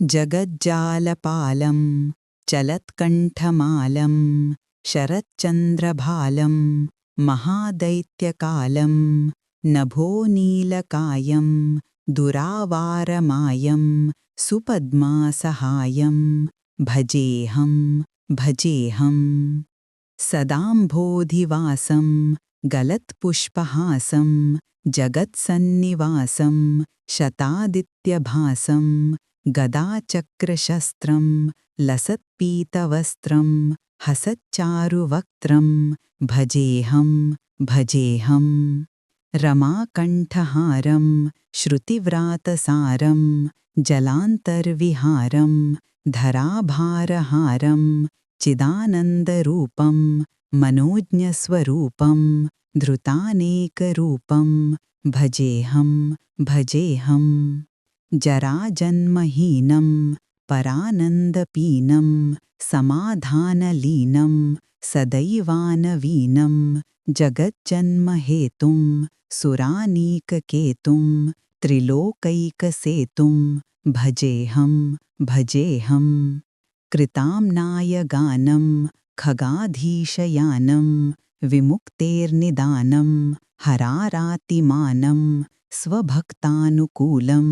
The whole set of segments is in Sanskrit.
जगज्जालपालं चलत्कण्ठमालं शरच्चन्द्रभालं महादैत्यकालं नभोनीलकायं दुरावारमायं सुपद्मासहायं भजेऽहं भजेऽहम् सदाम्भोधिवासं गलत्पुष्पहासं जगत्सन्निवासं शतादित्यभासं गदाचक्रशस्त्रं लसत्पीतवस्त्रं हसच्चारुवक्त्रं भजेऽहं भजेऽहम् रमाकण्ठहारं श्रुतिव्रातसारं जलान्तर्विहारं धराभारहारं चिदानन्दरूपं मनोज्ञस्वरूपं धृतानेकरूपं भजेऽहं भजेऽहम् जराजन्महीनं परानन्दपीनं समाधानलीनं सदैवानवीनं जगज्जन्महेतुं सुरानीककेतुं त्रिलोकैकसेतुं भजेऽहं भजेऽहम् कृताम्नायगानं खगाधीशयानं विमुक्तेर्निदानं हरारातिमानं स्वभक्तानुकूलं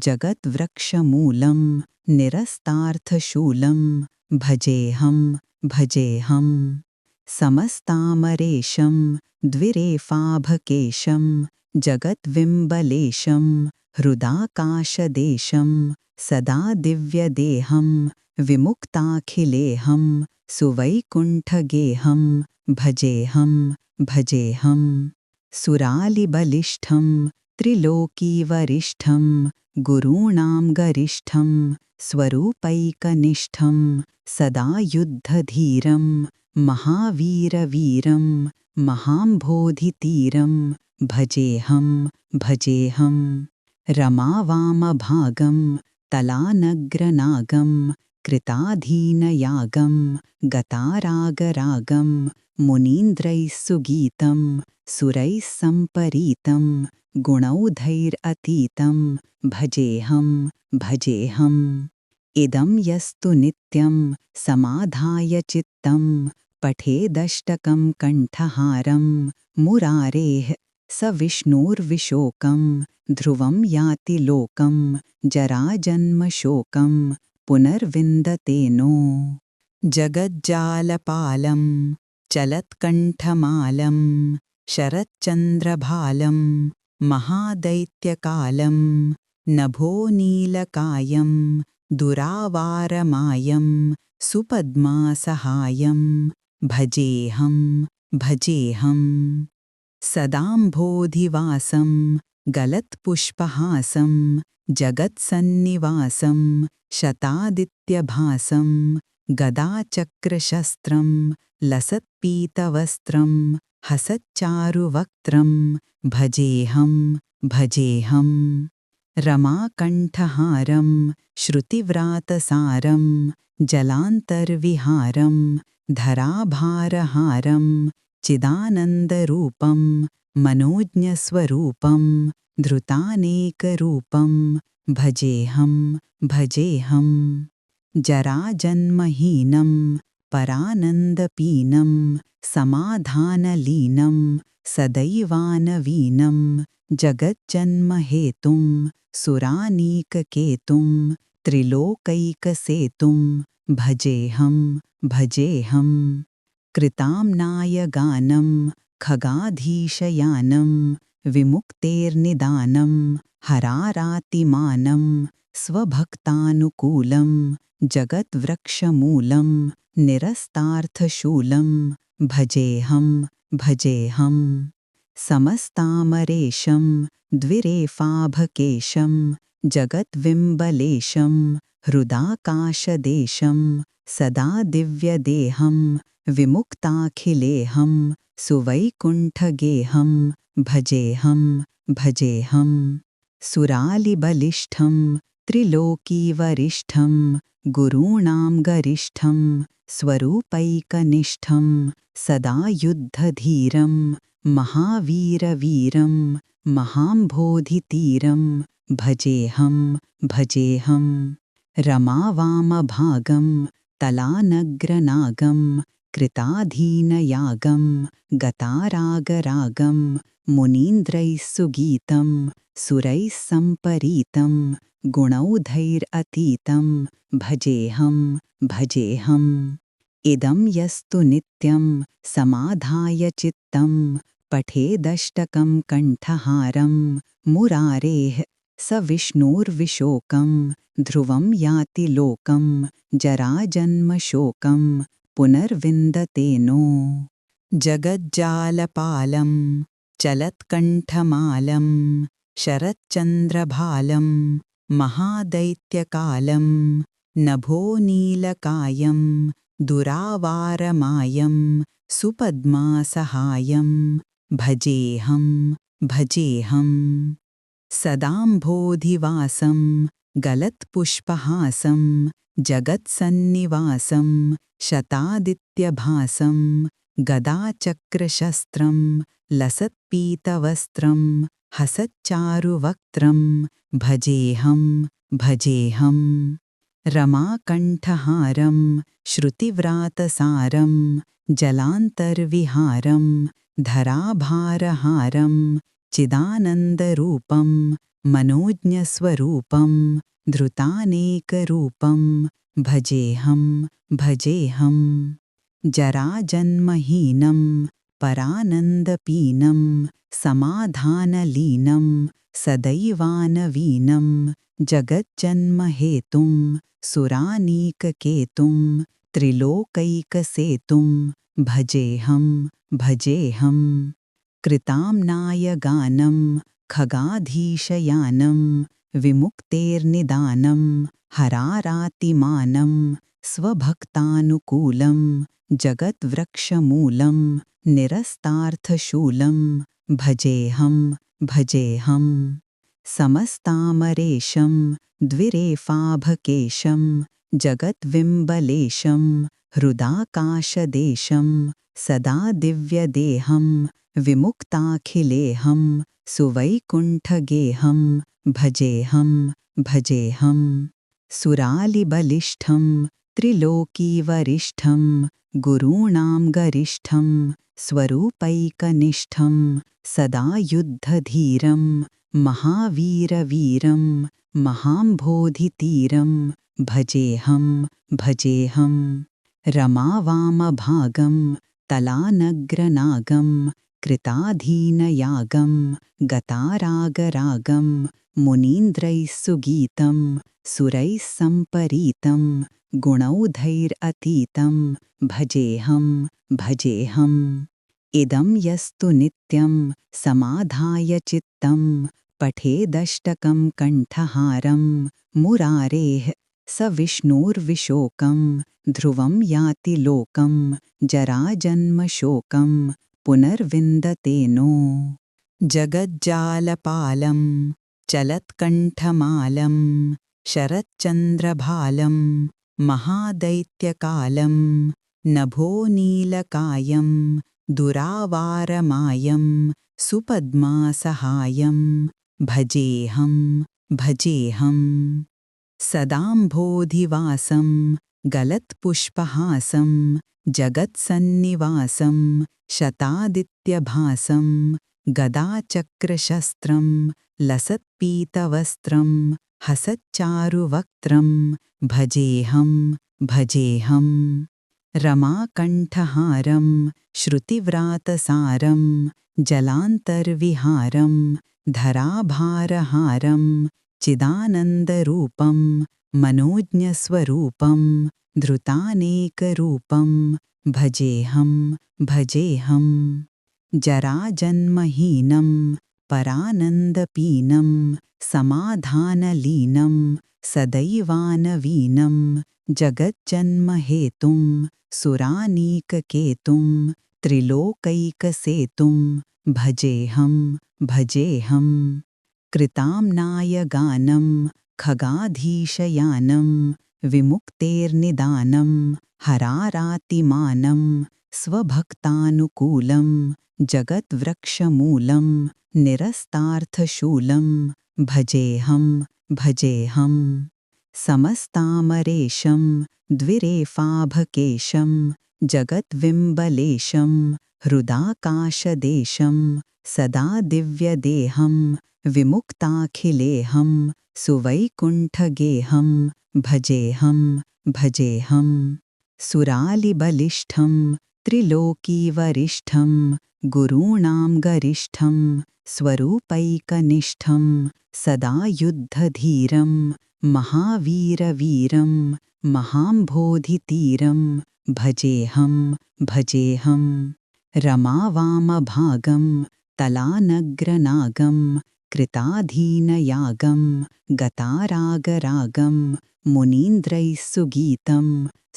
जगद्वृक्षमूलं निरस्तार्थशूलं भजेऽहं भजेऽहम् समस्तामरेशं द्विरेफाभकेशं जगद्विम्बलेशं हृदाकाशदेशं सदा दिव्यदेहं विमुक्ताखिलेऽहं सुवैकुण्ठगेहं भजेऽहं भजेऽहम् सुरालिबलिष्ठं त्रिलोकीवरिष्ठं गुरूणां गरिष्ठं स्वरूपैकनिष्ठं सदा युद्धधीरं महावीरवीरं महाम्भोधितीरं भजेऽहं भजेऽहम् रमावामभागं तलानग्रनागं कृताधीनयागं गतारागरागं मुनीन्द्रैः सुगीतं सुरैः सम्परीतं गुणौधैरतीतं भजेऽहं भजेऽहम् इदं यस्तु नित्यं समाधाय चित्तं पठेदष्टकं कण्ठहारं मुरारेः स विष्णुर्विशोकं ध्रुवं याति लोकं जराजन्मशोकं पुनर्विन्दते नो जगज्जालपालं चलत्कण्ठमालं शरच्चन्द्रभालं महादैत्यकालं नभोनीलकायं दुरावारमायं सुपद्मासहायं भजेऽहं भजेऽहम् सदाम्भोधिवासं गलत्पुष्पहासं जगत्सन्निवासं शतादित्यभासं गदाचक्रशस्त्रं लसत्पीतवस्त्रं हसच्चारुवक्त्रं भजेऽहं भजेऽहम् रमाकण्ठहारं श्रुतिव्रातसारं जलान्तर्विहारं धराभारहारं चिदानन्दरूपं मनोज्ञस्वरूपं धृतानेकरूपं भजेऽहं भजेऽहम् जराजन्महीनं परानन्दपीनं समाधानलीनं सदैवानवीनं जगज्जन्महेतुं सुरानीककेतुं त्रिलोकैकसेतुं भजेऽहं भजेऽहम् कृताम्नायगानं खगाधीशयानं विमुक्तेर्निदानं हरारातिमानं स्वभक्तानुकूलं जगद्वृक्षमूलं निरस्तार्थशूलं भजेऽहं भजेऽहम् समस्तामरेशं द्विरेफाभकेशं जगद्विम्बलेशं हृदाकाशदेशं सदा दिव्यदेहं विमुक्ताखिलेऽहं सुवैकुण्ठगेहं भजेऽहं भजेऽहम् सुरालिबलिष्ठं त्रिलोकीवरिष्ठं गुरूणां गरिष्ठं स्वरूपैकनिष्ठं सदा युद्धधीरं महावीरवीरं महाम्भोधितीरं भजेऽहं भजेऽहम् रमावामभागं तलानग्रनागं कृताधीनयागं गतारागरागं मुनीन्द्रैः सुगीतं सुरैः सम्परीतं गुणौधैरतीतं भजेऽहं भजेऽहम् इदं यस्तु नित्यं समाधाय चित्तं पठेदष्टकं कण्ठहारं मुरारेः स विष्णुर्विशोकं ध्रुवं याति लोकं जराजन्मशोकं पुनर्विन्दते नो जगज्जालपालं चलत्कण्ठमालं शरच्चन्द्रभालं महादैत्यकालं नभोनीलकायं दुरावारमायं सुपद्मासहायं भजेऽहं भजेऽहम् सदाम्भोधिवासं गलत्पुष्पहासं जगत्सन्निवासं शतादित्यभासं गदाचक्रशस्त्रं लसत्पीतवस्त्रं हसच्चारुवक्त्रं भजेऽहं भजेऽहम् रमाकण्ठहारं श्रुतिव्रातसारं जलान्तर्विहारं धराभारहारं चिदानन्दरूपं मनोज्ञस्वरूपं धृतानेकरूपं भजेऽहं भजेऽहम् जराजन्महीनं परानन्दपीनं समाधानलीनं सदैवानवीनं जगज्जन्महेतुं सुरानीककेतुं त्रिलोकैकसेतुं भजेऽहं भजेऽहम् कृताम्नायगानं खगाधीशयानं विमुक्तेर्निदानं हरारातिमानं स्वभक्तानुकूलं जगद्वृक्षमूलं निरस्तार्थशूलं भजेऽहं भजेऽहम् समस्तामरेशं द्विरेफाभकेशं जगद्विम्बलेशं हृदाकाशदेशं सदा दिव्यदेहं विमुक्ताखिलेऽहं सुवैकुण्ठगेहं भजेऽहं भजेऽहम् सुरालिबलिष्ठं त्रिलोकीवरिष्ठं गुरूणां गरिष्ठं स्वरूपैकनिष्ठं सदा युद्धधीरं महावीरवीरं महाम्भोधितीरं भजेऽहं भजेऽहम् रमावामभागं तलानग्रनागं कृताधीनयागं गतारागरागं मुनीन्द्रैः सुगीतं सुरैः सम्परीतं गुणौधैरतीतं भजेऽहं भजेऽहम् इदं यस्तु नित्यं समाधाय चित्तं पठेदष्टकं कण्ठहारं मुरारेः स विष्णुर्विशोकं ध्रुवं याति लोकं जराजन्मशोकं पुनर्विन्दते नो जगज्जालपालं चलत्कण्ठमालं शरच्चन्द्रभालं महादैत्यकालं नभोनीलकायं दुरावारमायं सुपद्मासहायं भजेऽहं भजेऽहम् सदाम्भोधिवासं गलत्पुष्पहासं जगत्सन्निवासं शतादित्यभासं गदाचक्रशस्त्रं लसत्पीतवस्त्रं हसच्चारुवक्त्रं भजेऽहं भजेऽहम् रमाकण्ठहारं श्रुतिव्रातसारं जलान्तर्विहारं धराभारहारं चिदानन्दरूपं मनोज्ञस्वरूपं धृतानेकरूपं भजेऽहं भजेऽहम् जराजन्महीनं परानन्दपीनं समाधानलीनं सदैवानवीनं जगज्जन्महेतुं सुरानीककेतुं त्रिलोकैकसेतुं भजेऽहं भजेऽहम् कृताम्नायगानं खगाधीशयानं विमुक्तेर्निदानं हरारातिमानं स्वभक्तानुकूलं जगद्वृक्षमूलं निरस्तार्थशूलं भजेऽहं भजेऽहम् समस्तामरेशं द्विरेफाभकेशं जगद्विम्बलेशं हृदाकाशदेशं सदा दिव्यदेहं विमुक्ताखिलेऽहं सुवैकुण्ठगेहं भजेऽहं भजेऽहं सुरालिबलिष्ठं त्रिलोकीवरिष्ठं गुरूणां गरिष्ठं स्वरूपैकनिष्ठं सदा युद्धधीरं महावीरवीरं महाम्भोधितीरं भजेऽहं भजेऽहं रमावामभागं तलानग्रनागं कृताधीनयागं गतारागरागं मुनीन्द्रैः सुगीतं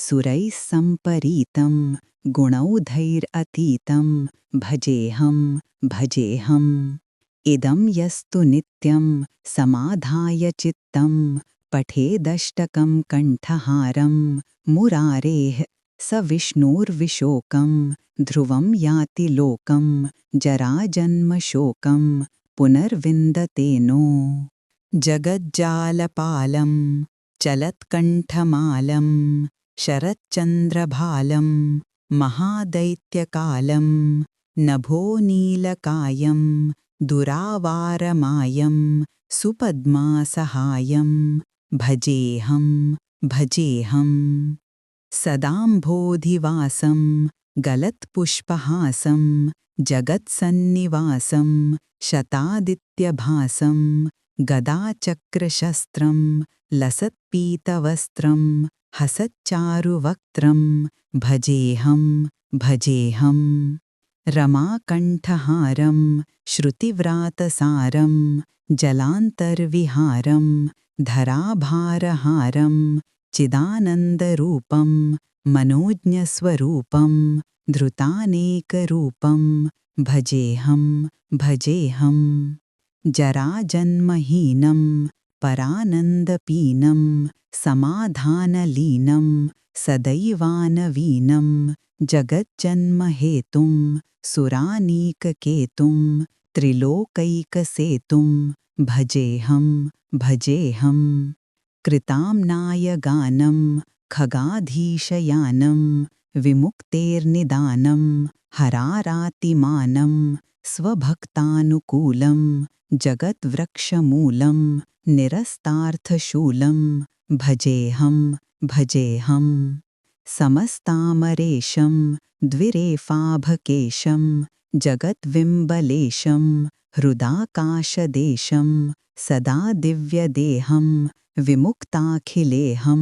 सुरैः सम्परीतं गुणौधैरतीतं भजेऽहं भजेऽहम् इदं यस्तु नित्यं समाधाय चित्तं पठेदष्टकं कण्ठहारं मुरारेः स विष्णुर्विशोकं ध्रुवं याति लोकं जराजन्मशोकं पुनर्विन्दते नो जगज्जालपालं चलत्कण्ठमालं शरच्चन्द्रभालं महादैत्यकालं नभोनीलकायं दुरावारमायं सुपद्मासहायं भजेऽहं भजेऽहं सदाम्भोधिवासं गलत्पुष्पहासं जगत्सन्निवासं शतादित्यभासं गदाचक्रशस्त्रं लसत्पीतवस्त्रं हसच्चारुवक्त्रं भजेऽहं भजेऽहं रमाकण्ठहारं श्रुतिव्रातसारं जलान्तर्विहारं धराभारहारं चिदानन्दरूपं मनोज्ञस्वरूपं धृतानेकरूपं भजेऽहं भजेऽहं जराजन्महीनं परानन्दपीनं समाधानलीनं सदैवानवीनं जगज्जन्महेतुं सुरानीककेतुं त्रिलोकैकसेतुं भजेऽहं भजेऽहं कृताम्नायगानं खगाधीशयानं विमुक्तेर्निदानं हरारातिमानं स्वभक्तानुकूलं जगद्वृक्षमूलं निरस्तार्थशूलं भजेऽहं भजेऽहं समस्तामरेशं द्विरेफाभकेशं जगद्विम्बलेशं हृदाकाशदेशं सदा दिव्यदेहं विमुक्ताखिलेऽहं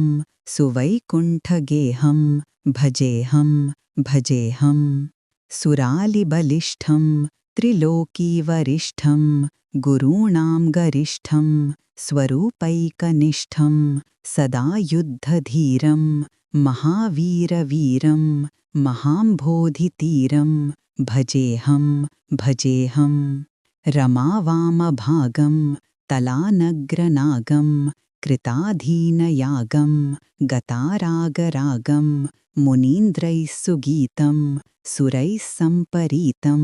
सुवैकुण्ठगेहं भजेऽहं भजेऽहं सुरालिबलिष्ठं त्रिलोकीवरिष्ठं गुरूणां गरिष्ठं स्वरूपैकनिष्ठं सदा युद्धधीरं महावीरवीरं महाम्भोधितीरं भजेऽहं भजेऽहं रमावामभागं तलानग्रनागं कृताधीनयागं गतारागरागं मुनीन्द्रैः सुगीतं सुरैः सम्परीतं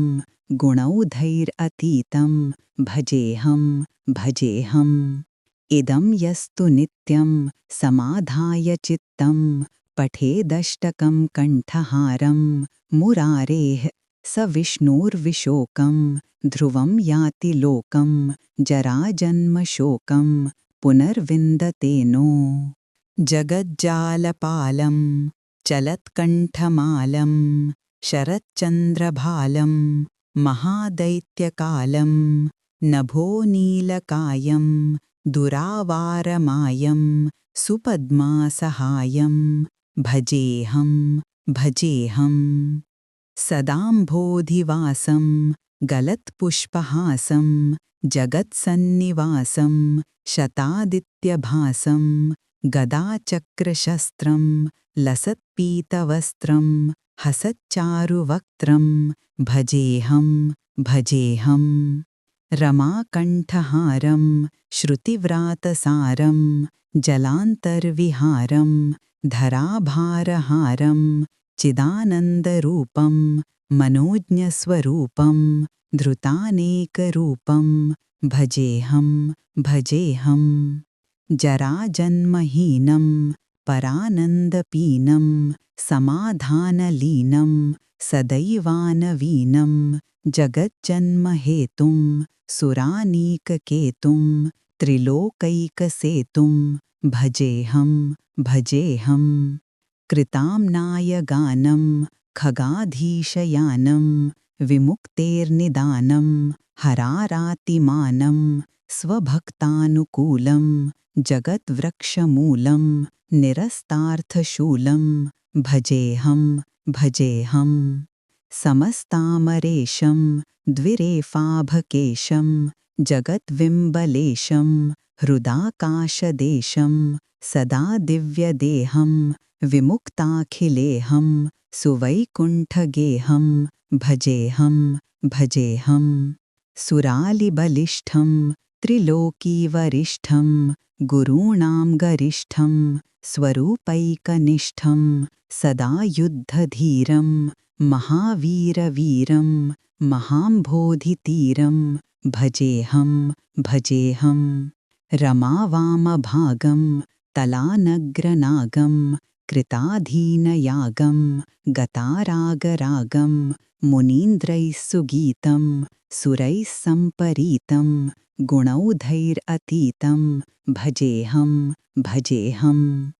गुणौधैरतीतं भजेऽहं भजेऽहं इदं यस्तु नित्यं समाधाय चित्तं पठेदष्टकं कण्ठहारं मुरारेः स विष्णुर्विशोकं ध्रुवं याति लोकं जराजन्मशोकं पुनर्विन्दते नो जगज्जालपालं चलत्कण्ठमालं शरच्चन्द्रभालं महादैत्यकालं नभोनीलकायं दुरावारमायं सुपद्मासहायं भजेऽहं भजेऽहं सदाम्भोधिवासं गलत्पुष्पहासं जगत्सन्निवासं शतादित्यभासं गदाचक्रशस्त्रं लसत्पीतवस्त्रं हसच्चारुवक्त्रं भजेऽहं भजेऽहं रमाकण्ठहारं श्रुतिव्रातसारं जलान्तर्विहारं धराभारहारं चिदानन्दरूपं मनोज्ञस्वरूपं धृतानेकरूपं भजेऽहं भजेऽहं जराजन्महीनं परानन्दपीनं समाधानलीनं सदैवानवीनं जगज्जन्महेतुं सुरानीककेतुं त्रिलोकैकसेतुं भजेऽहं भजेऽहं कृताम्नायगानं खगाधीशयानं विमुक्तेर्निदानं हरारातिमानं स्वभक्तानुकूलं जगद्वृक्षमूलं निरस्तार्थशूलं भजेऽहं भजेऽहं समस्तामरेशं द्विरेफाभकेशं जगद्विम्बलेशं हृदाकाशदेशं सदा दिव्यदेहं विमुक्ताखिलेऽहं सुवैकुण्ठगेहं भजेऽहं भजेऽहं सुरालिबलिष्ठं त्रिलोकीवरिष्ठं गुरूणां गरिष्ठं स्वरूपैकनिष्ठं सदा युद्धधीरं महावीरवीरं महाम्भोधितीरं भजेऽहं भजेऽहं रमावामभागं तलानग्रनागं कृताधीनयागं गतारागरागं मुनीन्द्रैः सुगीतं सुरैः सम्परीतं गुणौधैरतीतं भजेऽहं भजेऽहम्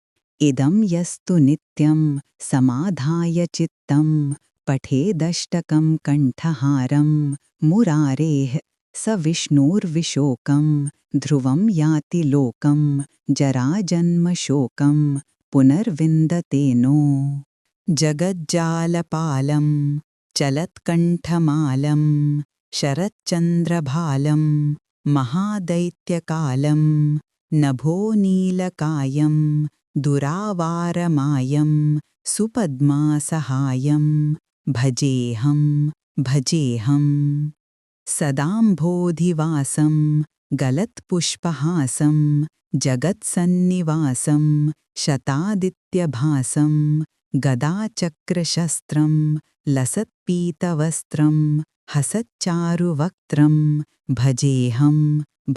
इदं यस्तु नित्यं समाधाय चित्तं पठेदष्टकं कण्ठहारं मुरारेः स विष्णुर्विशोकं ध्रुवं याति लोकं जराजन्मशोकं पुनर्विन्दते नो जगज्जालपालं चलत्कण्ठमालं शरच्चन्द्रभालं महादैत्यकालं नभोनीलकायं दुरावारमायं सुपद्मासहायं भजेऽहं भजेऽहं सदाम्भोधिवासं गलत्पुष्पहासं जगत्सन्निवासं शतादित्यभासं गदाचक्रशस्त्रं लसत्पीतवस्त्रं हसच्चारुवक्त्रं भजेऽहं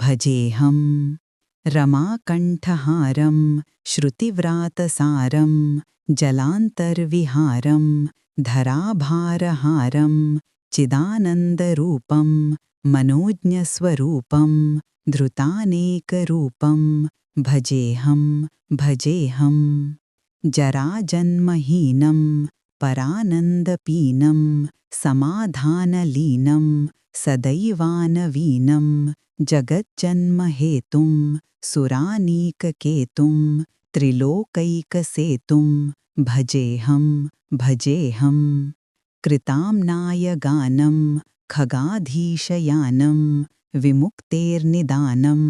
भजेऽहं रमाकण्ठहारं श्रुतिव्रातसारं जलान्तर्विहारं धराभारहारं चिदानन्दरूपं मनोज्ञस्वरूपं धृतानेकरूपं भजेऽहं भजेऽहं जराजन्महीनं परानन्दपीनं समाधानलीनं सदैवानवीनं जगज्जन्महेतुं सुरानीककेतुं त्रिलोकैकसेतुं भजेऽहं भजेऽहं कृताम्नायगानं खगाधीशयानं विमुक्तेर्निदानं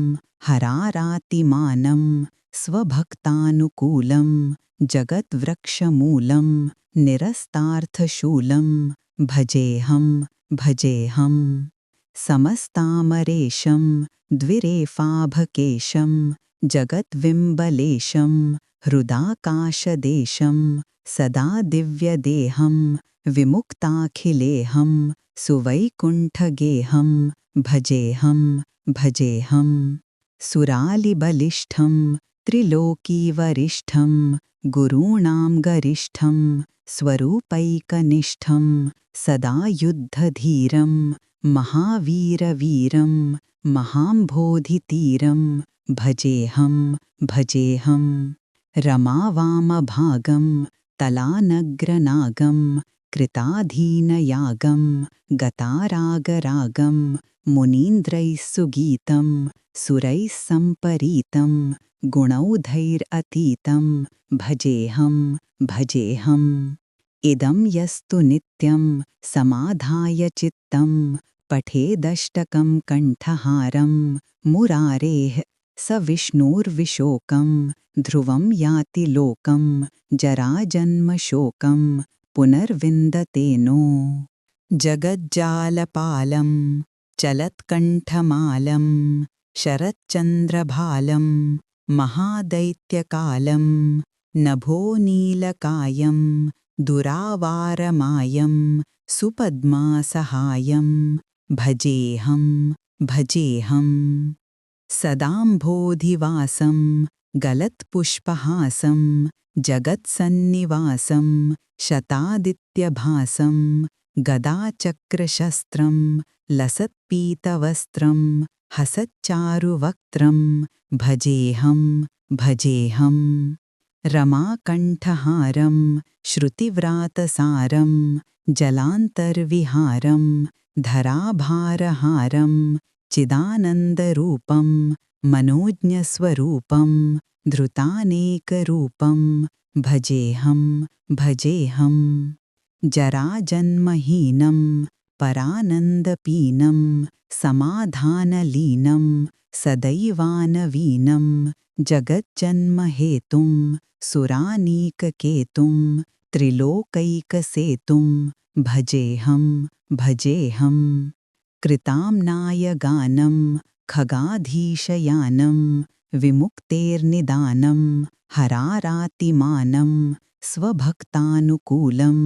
हरारातिमानं स्वभक्तानुकूलं जगद्वृक्षमूलं निरस्तार्थशूलं भजेऽहं भजेऽहं समस्तामरेशं द्विरेफाभकेशं जगद्विम्बलेशं हृदाकाशदेशं सदा दिव्यदेहं विमुक्ताखिलेऽहं सुवैकुण्ठगेहं भजेऽहं भजेऽहं सुरालिबलिष्ठं त्रिलोकीवरिष्ठं गुरूणां गरिष्ठं स्वरूपैकनिष्ठं सदा युद्धधीरं महावीरवीरं महाम्भोधितीरं भजेऽहं भजेऽहं रमावामभागं तलानग्रनागं कृताधीनयागं गतारागरागं मुनीन्द्रैः सुगीतं सुरैः सम्परीतं गुणौधैरतीतं भजेऽहं भजेऽहम् इदं यस्तु नित्यं समाधाय चित्तं पठेदष्टकं कण्ठहारं मुरारेः स विष्णुर्विशोकं ध्रुवं याति लोकं जराजन्मशोकं पुनर्विन्दते नो जगज्जालपालं चलत्कण्ठमालं शरच्चन्द्रभालं महादैत्यकालं नभोनीलकायं दुरावारमायं सुपद्मासहायं भजेऽहं भजेऽहं सदाम्भोधिवासं गलत्पुष्पहासं जगत्सन्निवासं शतादित्यभासं गदाचक्रशस्त्रं लसत्पीतवस्त्रं हसच्चारुवक्त्रं भजेऽहं भजेऽहं रमाकण्ठहारं श्रुतिव्रातसारं जलान्तर्विहारं धराभारहारं चिदानन्दरूपं मनोज्ञस्वरूपं धृतानेकरूपं भजेऽहं भजेऽहं जराजन्महीनं परानन्दपीनं समाधानलीनं सदैवानवीनं जगज्जन्महेतुं सुरानीककेतुं त्रिलोकैकसेतुं भजेऽहं भजेऽहं कृताम्नायगानं खगाधीशयानं विमुक्तेर्निदानं हरारातिमानं स्वभक्तानुकूलं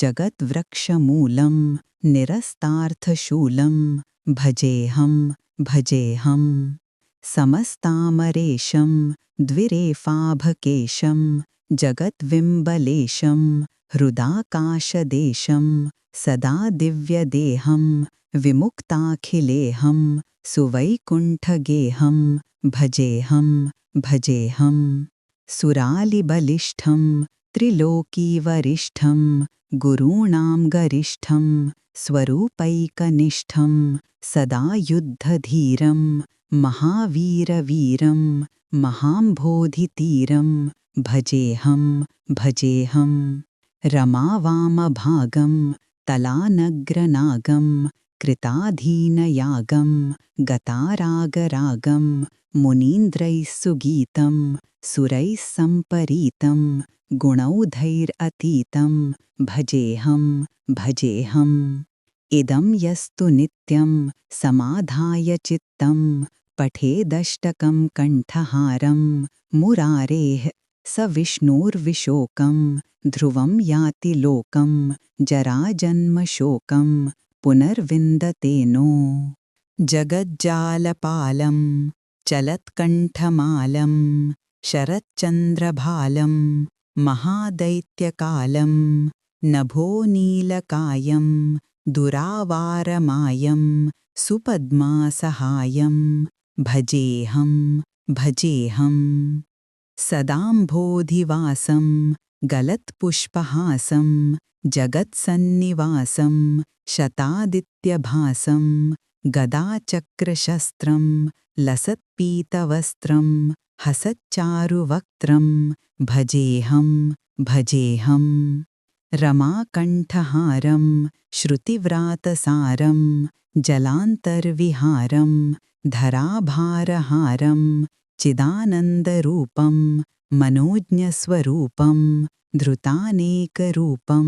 जगद्वृक्षमूलं निरस्तार्थशूलं भजेऽहं भजेऽहं समस्तामरेशं द्विरेफाभकेशं जगद्विम्बलेशं हृदाकाशदेशं सदा दिव्यदेहं विमुक्ताखिलेऽहं सुवैकुण्ठगेहं भजेऽहं भजेऽहं सुरालिबलिष्ठं त्रिलोकीवरिष्ठं गुरूणां गरिष्ठं स्वरूपैकनिष्ठं सदा युद्धधीरं महावीरवीरं महाम्भोधितीरं भजेऽहं भजेऽहं रमावामभागं तलानग्रनागं कृताधीनयागं गतारागरागं मुनीन्द्रैः सुगीतं सुरैः सम्परीतं गुणौधैरतीतं भजेऽहं भजेऽहम् इदं यस्तु नित्यं समाधाय चित्तं पठेदष्टकं कण्ठहारं मुरारेः स विष्णुर्विशोकं ध्रुवं याति लोकं जराजन्मशोकं पुनर्विन्दते नो जगज्जालपालं चलत्कण्ठमालं शरच्चन्द्रभालं महादैत्यकालं नभोनीलकायं दुरावारमायं सुपद्मासहायं भजेऽहं भजेऽहं सदाम्भोधिवासं गलत्पुष्पहासं जगत्सन्निवासं शतादित्यभासं गदाचक्रशस्त्रं लसत्पीतवस्त्रं हसच्चारुवक्त्रं भजेऽहं भजेऽहं रमाकण्ठहारं श्रुतिव्रातसारं जलान्तर्विहारं धराभारहारं चिदानन्दरूपं मनोज्ञस्वरूपं धृतानेकरूपं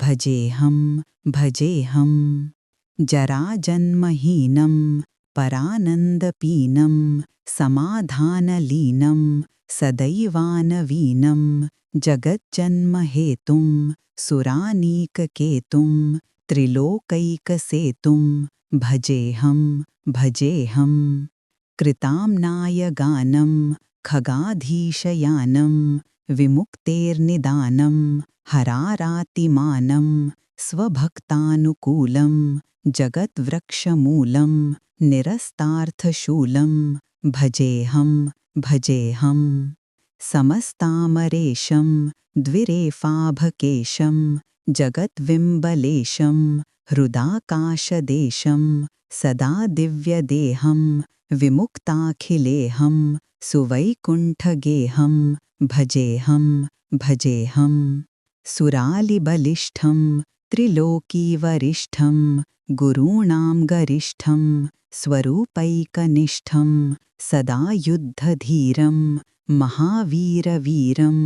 भजेऽहं भजेऽहं जराजन्महीनं परानन्दपीनं समाधानलीनं सदैवानवीनं जगज्जन्महेतुं सुरानीककेतुं त्रिलोकैकसेतुं भजेऽहं भजेऽहं कृताम्नायगानं खगाधीशयानं विमुक्तेर्निदानं हरारातिमानं स्वभक्तानुकूलं जगद्वृक्षमूलं निरस्तार्थशूलं भजेऽहं भजेऽहं समस्तामरेशं द्विरेफाभकेशं जगद्विम्बलेशं हृदाकाशदेशं सदा दिव्यदेहं विमुक्ताखिलेऽहं सुवैकुण्ठगेहं भजेऽहं भजेऽहं सुरालिबलिष्ठं त्रिलोकीवरिष्ठं गुरूणां गरिष्ठं स्वरूपैकनिष्ठं सदा युद्धधीरं महावीरवीरं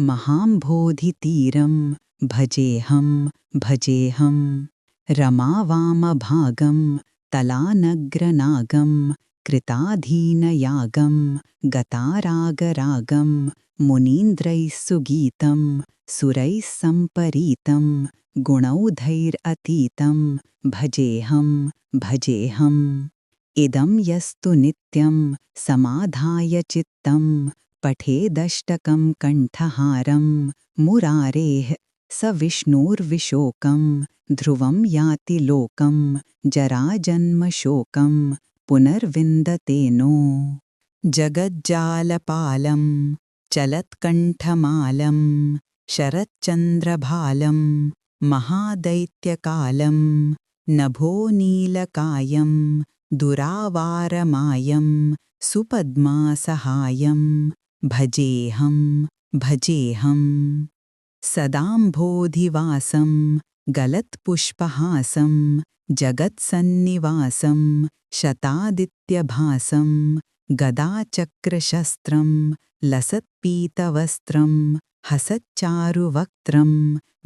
महाम्भोधितीरं भजेऽहं भजेऽहं रमावामभागं तलानग्रनागं कृताधीनयागं गतारागरागं मुनीन्द्रैः सुगीतं सुरैः सम्परीतं गुणौधैरतीतं भजेऽहं भजेऽहम् इदं यस्तु नित्यं समाधाय चित्तं पठेदष्टकं कण्ठहारं मुरारेः स विष्णुर्विशोकं ध्रुवं याति लोकं जराजन्मशोकं पुनर्विन्दते नो जगज्जालपालं चलत्कण्ठमालं शरच्चन्द्रभालं महादैत्यकालं नभोनीलकायं दुरावारमायं सुपद्मासहायं भजेऽहं भजेऽहं सदाम्भोधिवासं गलत्पुष्पहासं जगत्सन्निवासं शतादित्यभासं गदाचक्रशस्त्रं लसत्पीतवस्त्रं हसच्चारुवक्त्रं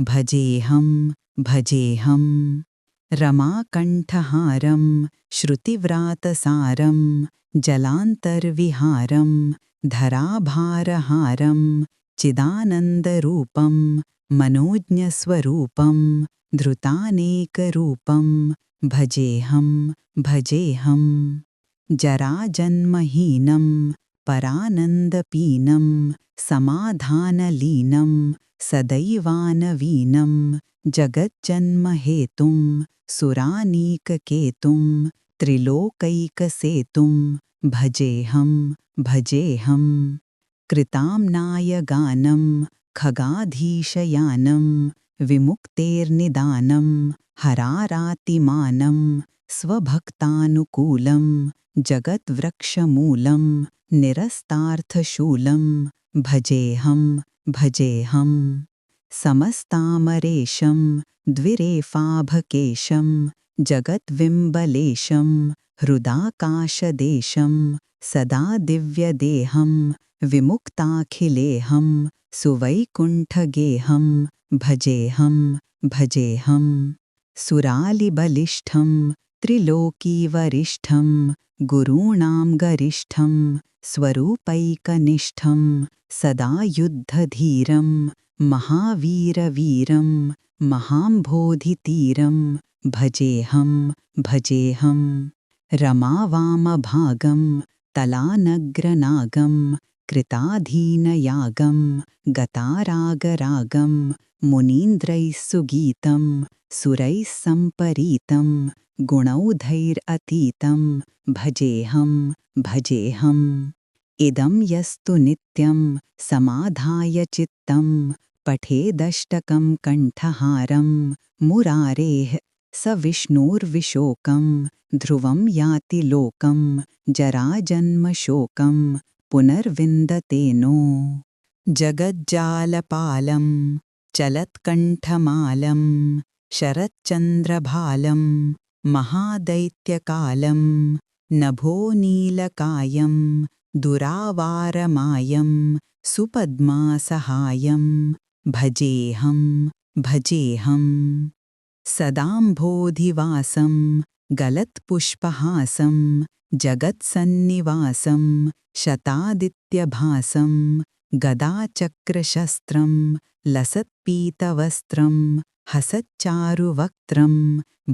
भजेऽहं भजेऽहं रमाकण्ठहारं श्रुतिव्रातसारं जलान्तर्विहारं धराभारहारं चिदानन्दरूपं मनोज्ञस्वरूपं धृतानेकरूपं भजेऽहं भजेऽहं जराजन्महीनं परानन्दपीनं समाधानलीनं सदैवानवीनं जगज्जन्महेतुं सुरानीककेतुं त्रिलोकैकसेतुं भजेऽहं भजेऽहं कृताम्नायगानं खगाधीशयानं विमुक्तेर्निदानं हरारातिमानं स्वभक्तानुकूलं जगद्वृक्षमूलं निरस्तार्थशूलं भजेऽहं भजेऽहं समस्तामरेशं द्विरेफाभकेशं जगद्विम्बलेशं हृदाकाशदेशं सदा दिव्यदेहं विमुक्ताखिलेऽहं सुवैकुण्ठगेहं भजेऽहं भजेऽहं सुरालिबलिष्ठं त्रिलोकीवरिष्ठं गुरूणां गरिष्ठं स्वरूपैकनिष्ठं सदा युद्धधीरं महावीरवीरं महाम्भोधितीरं भजेऽहं भजेऽहं रमावामभागं तलानग्रनागं कृताधीनयागं गतारागरागं मुनीन्द्रैः सुगीतं सुरैः सम्परीतं गुणौधैरतीतं भजेऽहं भजेऽहम् इदं यस्तु नित्यं समाधाय चित्तं पठेदष्टकं कण्ठहारं मुरारेः स विष्णुर्विशोकं ध्रुवं याति लोकं जराजन्मशोकं पुनर्विन्दते नो जगज्जालपालं चलत्कण्ठमालं शरच्चन्द्रभालं महादैत्यकालं नभोनीलकायं दुरावारमायं सुपद्मासहायं भजेऽहं भजेऽहं सदाम्भोधिवासं गलत्पुष्पहासं जगत्सन्निवासं शतादित्यभासं गदाचक्रशस्त्रं लसत्पीतवस्त्रं हसच्चारुवक्त्रं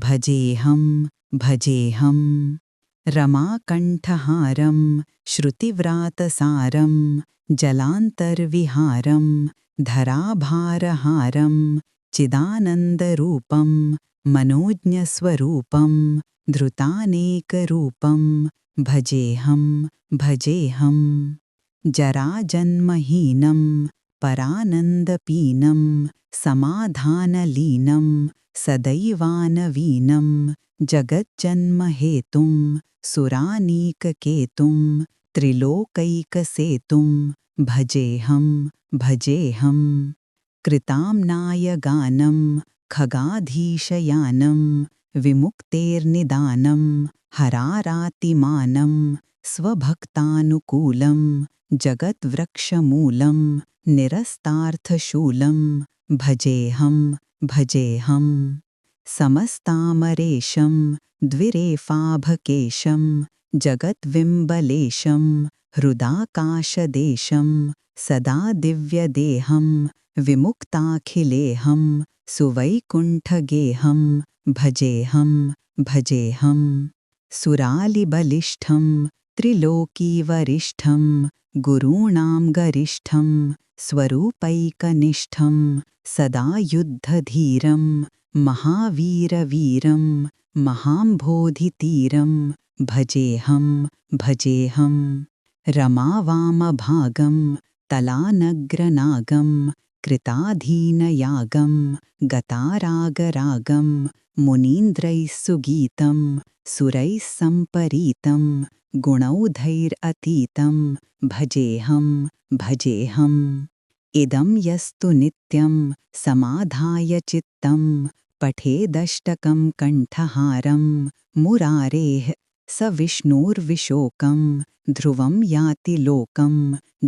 भजेऽहं भजेऽहं रमाकण्ठहारं श्रुतिव्रातसारं जलान्तर्विहारं धराभारहारं चिदानन्दरूपं मनोज्ञस्वरूपं धृतानेकरूपं भजेऽहं भजेऽहं जराजन्महीनं परानन्दपीनं समाधानलीनं सदैवानवीनं जगज्जन्महेतुं सुरानीककेतुं त्रिलोकैकसेतुं भजेऽहं भजेऽहं कृताम्नायगानं खगाधीशयानं विमुक्तेर्निदानं हरारातिमानं स्वभक्तानुकूलं जगद्वृक्षमूलं निरस्तार्थशूलं भजेऽहं भजेऽहं समस्तामरेशं द्विरेफाभकेशं जगद्विम्बलेशं हृदाकाशदेशं सदा दिव्यदेहं विमुक्ताखिलेऽहं सुवैकुण्ठगेहं भजेऽहं भजेऽहं सुरालिबलिष्ठं त्रिलोकीवरिष्ठं गुरूणां गरिष्ठं स्वरूपैकनिष्ठं सदा युद्धधीरं महावीरवीरं महाम्भोधितीरं भजेऽहं भजेऽहं रमावामभागं तलानग्रनागं कृताधीनयागं गतारागरागं मुनीन्द्रैः सुगीतं सुरैः सम्परीतं गुणौधैरतीतं भजेऽहं भजेऽहम् इदं यस्तु नित्यं समाधाय चित्तं पठेदष्टकं कण्ठहारं मुरारेः स विष्णुर्विशोकं ध्रुवं याति लोकं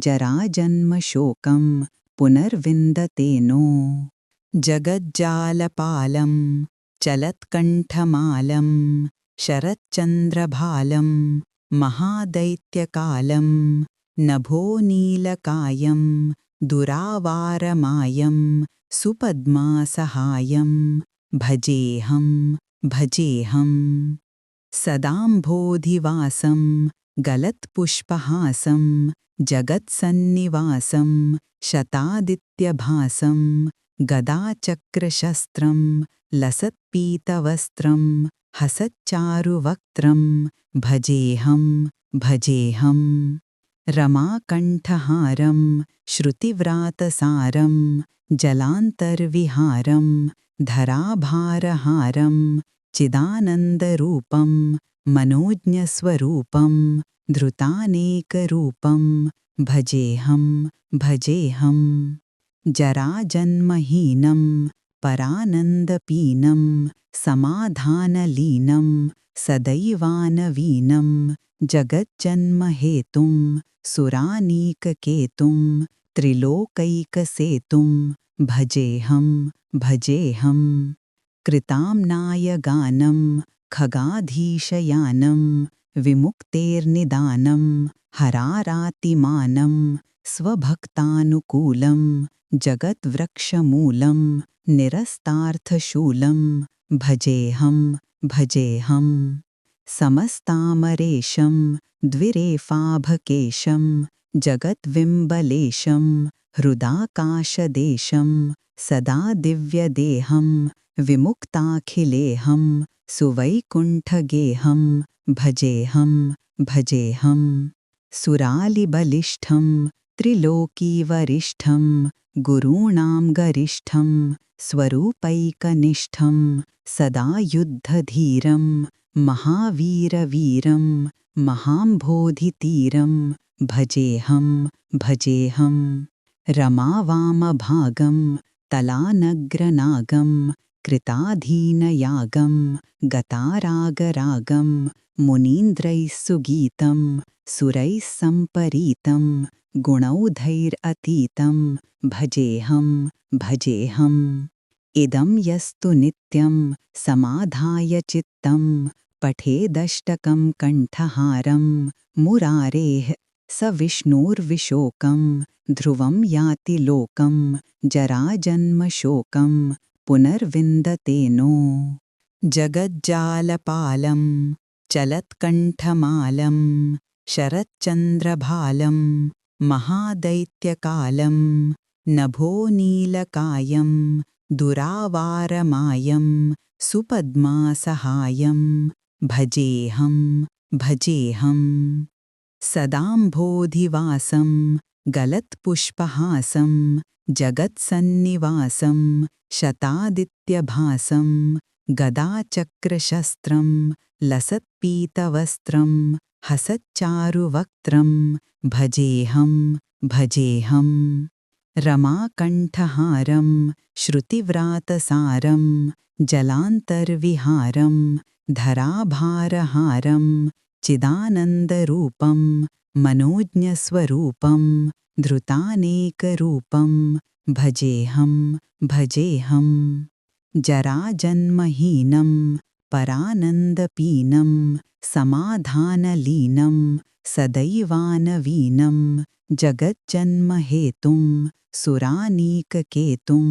जराजन्मशोकं पुनर्विन्दते नो जगज्जालपालं चलत्कण्ठमालं शरच्चन्द्रभालं महादैत्यकालं नभोनीलकायं दुरावारमायं सुपद्मासहायं भजेऽहं भजेऽहं सदाम्भोधिवासं गलत्पुष्पहासं जगत्सन्निवासं शतादित्यभासं गदाचक्रशस्त्रं लसत्पीतवस्त्रं हसच्चारुवक्त्रं भजेऽहं भजेऽहं रमाकण्ठहारं श्रुतिव्रातसारं जलान्तर्विहारं धराभारहारं चिदानन्दरूपं मनोज्ञस्वरूपं धृतानेकरूपं भजेऽहं भजेऽहं जराजन्महीनं परानन्दपीनं समाधानलीनं सदैवानवीनं जगज्जन्महेतुं सुरानीककेतुं त्रिलोकैकसेतुं भजेऽहं भजेऽहं कृताम्नायगानं खगाधीशयानं विमुक्तेर्निदानं हरारातिमानं स्वभक्तानुकूलं जगद्वृक्षमूलं निरस्तार्थशूलं भजेऽहं भजेऽहं समस्तामरेशं द्विरेफाभकेशं जगद्विम्बलेशं हृदाकाशदेशं सदा दिव्यदेहं विमुक्ताखिलेऽहं सुवैकुण्ठगेहं भजेऽहं भजेऽहं सुरालिबलिष्ठं त्रिलोकीवरिष्ठं गुरूणां गरिष्ठं स्वरूपैकनिष्ठं सदा युद्धधीरं महावीरवीरं महाम्भोधितीरं भजेऽहं भजेऽहं रमावामभागं तलानग्रनागं कृताधीनयागं गतारागरागं मुनीन्द्रैः सुगीतं सुरैः सम्परीतं गुणौधैरतीतं भजेऽहं भजेऽहम् इदं यस्तु नित्यं समाधाय चित्तं पठेदष्टकं कण्ठहारं मुरारेः स विष्णुर्विशोकं ध्रुवं याति लोकं जराजन्मशोकं पुनर्विन्दते नो जगज्जालपालं चलत्कण्ठमालं शरच्चन्द्रभालं महादैत्यकालं नभोनीलकायं दुरावारमायं सुपद्मासहायं भजेऽहं भजेऽहं सदाम्भोधिवासं गलत्पुष्पहासं जगत्सन्निवासं शतादित्यभासं गदाचक्रशस्त्रं लसत्पीतवस्त्रं हसच्चारुवक्त्रं भजेऽहं भजेऽहं रमाकण्ठहारं श्रुतिव्रातसारं जलान्तर्विहारं धराभारहारं चिदानन्दरूपं मनोज्ञस्वरूपं धृतानेकरूपं भजेऽहं भजेऽहं जराजन्महीनं परानन्दपीनं समाधानलीनं सदैवानवीनं जगज्जन्महेतुं सुरानीककेतुं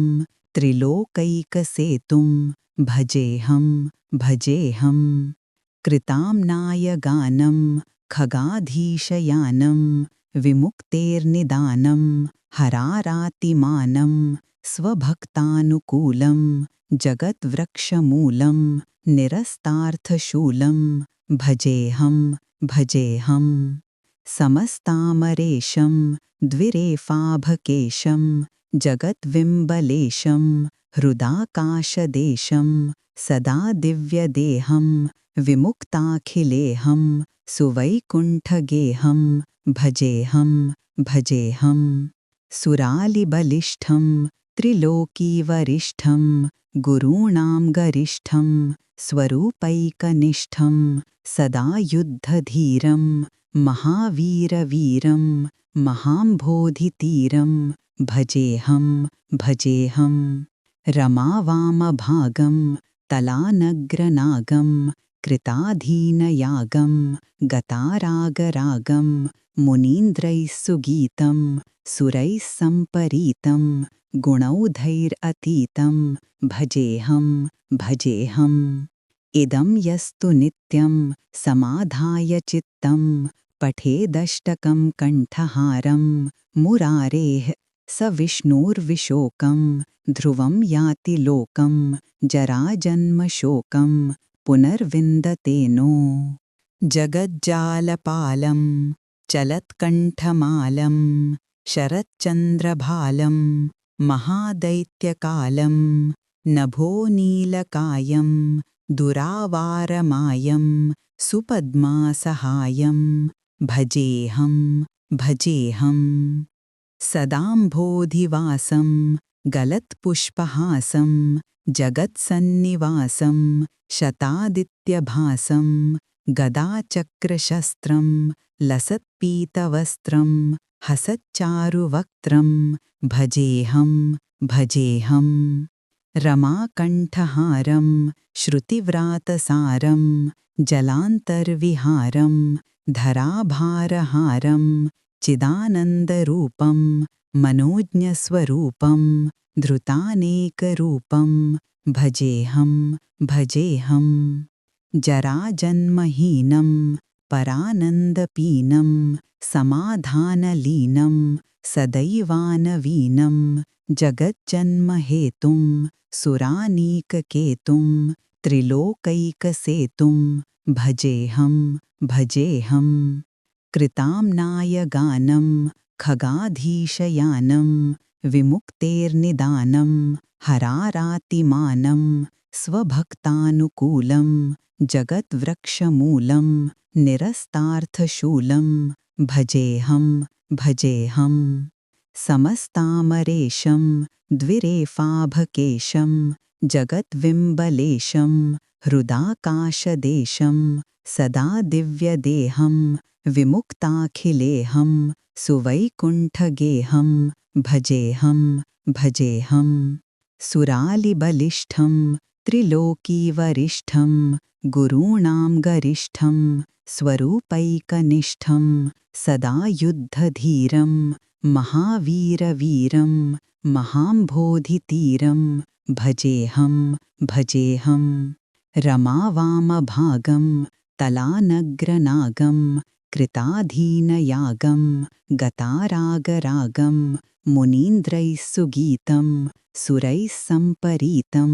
त्रिलोकैकसेतुं भजेऽहं भजेऽहम् कृताम्नाय गानं खगाधीशयानं विमुक्तेर्निदानं हरारातिमानं स्वभक्तानुकूलं जगद्वृक्षमूलं निरस्तार्थशूलं भजेऽहं भजेऽहं समस्तामरेशं द्विरेफाभकेशं जगद्विम्बलेशं हृदाकाशदेशं सदा दिव्यदेहं विमुक्ताखिलेऽहं सुवैकुण्ठगेहं भजेऽहं भजेऽहं सुरालिबलिष्ठं त्रिलोकीवरिष्ठं गुरूणां गरिष्ठं स्वरूपैकनिष्ठं सदा युद्धधीरं महावीरवीरं महाम्भोधितीरं भजेऽहं भजेऽहं रमावामभागं तलानग्रनागं कृताधीनयागं गतारागरागं मुनीन्द्रैः सुगीतं सुरैः सम्परीतं गुणौधैरतीतं भजेऽहं भजेऽहम् इदं यस्तु नित्यं समाधाय चित्तं पठेदष्टकं कण्ठहारं मुरारेः स विष्णुर्विशोकं ध्रुवं याति लोकं जराजन्मशोकं पुनर्विन्दते नो जगज्जालपालं चलत्कण्ठमालं शरच्चन्द्रभालं महादैत्यकालं नभोनीलकायं दुरावारमायं सुपद्मासहायं भजेऽहं भजेऽहं सदाम्भोधिवासं गलत्पुष्पहासं जगत्सन्निवासं शतादित्यभासं गदाचक्रशस्त्रं लसत्पीतवस्त्रं हसच्चारुवक्त्रं भजेऽहं भजेऽहं रमाकण्ठहारं श्रुतिव्रातसारं जलान्तर्विहारं धराभारहारं चिदानन्दरूपं मनोज्ञस्वरूपं धृतानेकरूपं भजेऽहं भजेऽहं जराजन्महीनं परानन्दपीनं समाधानलीनं सदैवानवीनं जगज्जन्महेतुं सुरानीककेतुं त्रिलोकैकसेतुं भजेऽहं भजेऽहं कृताम्नाय गानं खगाधीशयानं विमुक्तेर्निदानं हरारातिमानं स्वभक्तानुकूलं जगद्वृक्षमूलं निरस्तार्थशूलं भजेऽहं भजेऽहं समस्तामरेशं द्विरेफाभकेशं जगद्विम्बलेशं हृदाकाशदेशं सदा दिव्यदेहं विमुक्ताखिलेऽहं सुवैकुण्ठगेहं भजेऽहं भजेऽहं सुरालिबलिष्ठं त्रिलोकीवरिष्ठं गुरूणां गरिष्ठं स्वरूपैकनिष्ठं सदा युद्धधीरं महावीरवीरं महाम्भोधितीरं भजेऽहं भजेऽहं रमावामभागं तलानग्रनागं कृताधीनयागं गतारागरागं मुनीन्द्रैः सुगीतं सुरैः सम्परीतं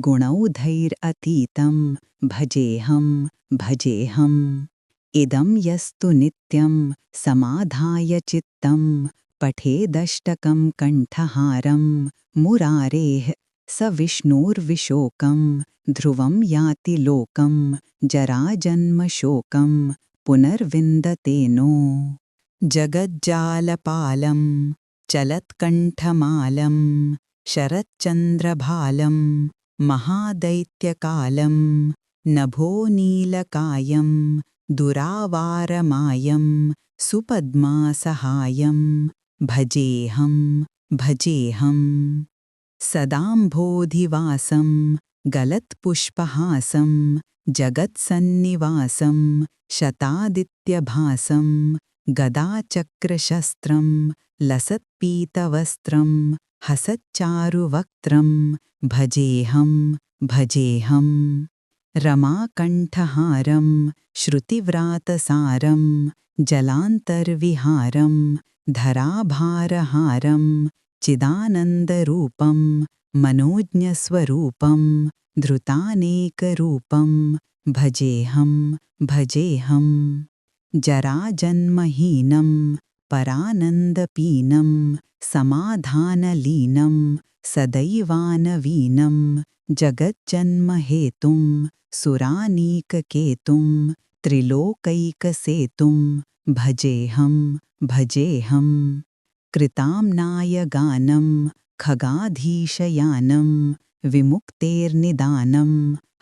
गुणौधैरतीतं भजेऽहं भजेऽहं इदं यस्तु नित्यं समाधाय चित्तं पठेदष्टकं कण्ठहारं मुरारेः स विष्णुर्विशोकं ध्रुवं याति लोकं जराजन्मशोकं पुनर्विन्दते नो जगज्जालपालं चलत्कण्ठमालं शरच्चन्द्रभालं महादैत्यकालं नभोनीलकायं दुरावारमायं सुपद्मासहायं भजेऽहं भजेऽहं सदाम्भोधिवासं गलत्पुष्पहासं जगत्सन्निवासं शतादित्यभासं गदाचक्रशस्त्रं लसत्पीतवस्त्रं हसच्चारुवक्त्रं भजेऽहं भजेऽहं रमाकण्ठहारं श्रुतिव्रातसारं जलान्तर्विहारं धराभारहारं चिदानन्दरूपं मनोज्ञस्वरूपं धृतानेकरूपं भजेऽहं भजेऽहं जराजन्महीनं परानन्दपीनं समाधानलीनं सदैवानवीनं जगज्जन्महेतुं सुरानीककेतुं त्रिलोकैकसेतुं भजेऽहं भजेऽहं कृताम्नायगानं खगाधीशयानं विमुक्तेर्निदानं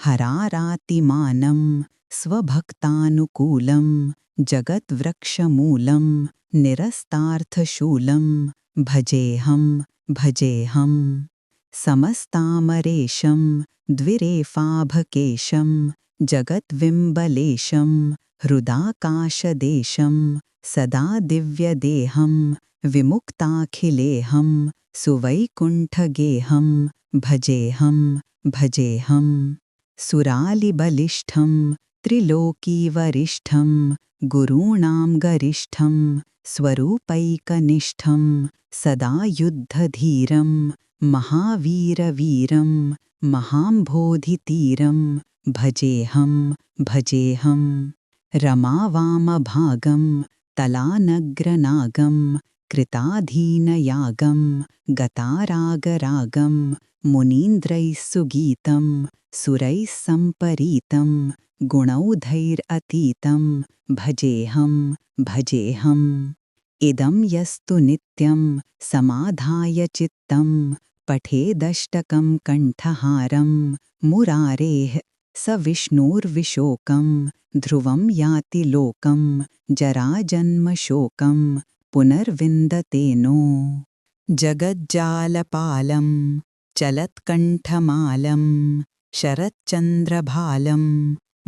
हरारातिमानं स्वभक्तानुकूलं जगद्वृक्षमूलं निरस्तार्थशूलं भजेऽहं भजेऽहं समस्तामरेशं द्विरेफाभकेशं जगद्विम्बलेशं हृदाकाशदेशं सदा दिव्यदेहं विमुक्ताखिलेऽहं सुवैकुण्ठगेहं भजेऽहं भजेऽहं सुरालिबलिष्ठं त्रिलोकीवरिष्ठं गुरूणां गरिष्ठं स्वरूपैकनिष्ठं सदा युद्धधीरं महावीरवीरं महाम्भोधितीरं भजेऽहं भजेऽहं रमावामभागं तलानग्रनागं कृताधीनयागं गतारागरागं मुनीन्द्रैः सुगीतं सुरैः सम्परीतं गुणौधैरतीतं भजेऽहं भजेऽहम् इदं यस्तु नित्यं समाधाय चित्तं पठेदष्टकं कण्ठहारं मुरारेः स विष्णुर्विशोकं ध्रुवं याति लोकं जराजन्मशोकं पुनर्विन्दते नो जगज्जालपालं चलत्कण्ठमालं शरच्चन्द्रभालं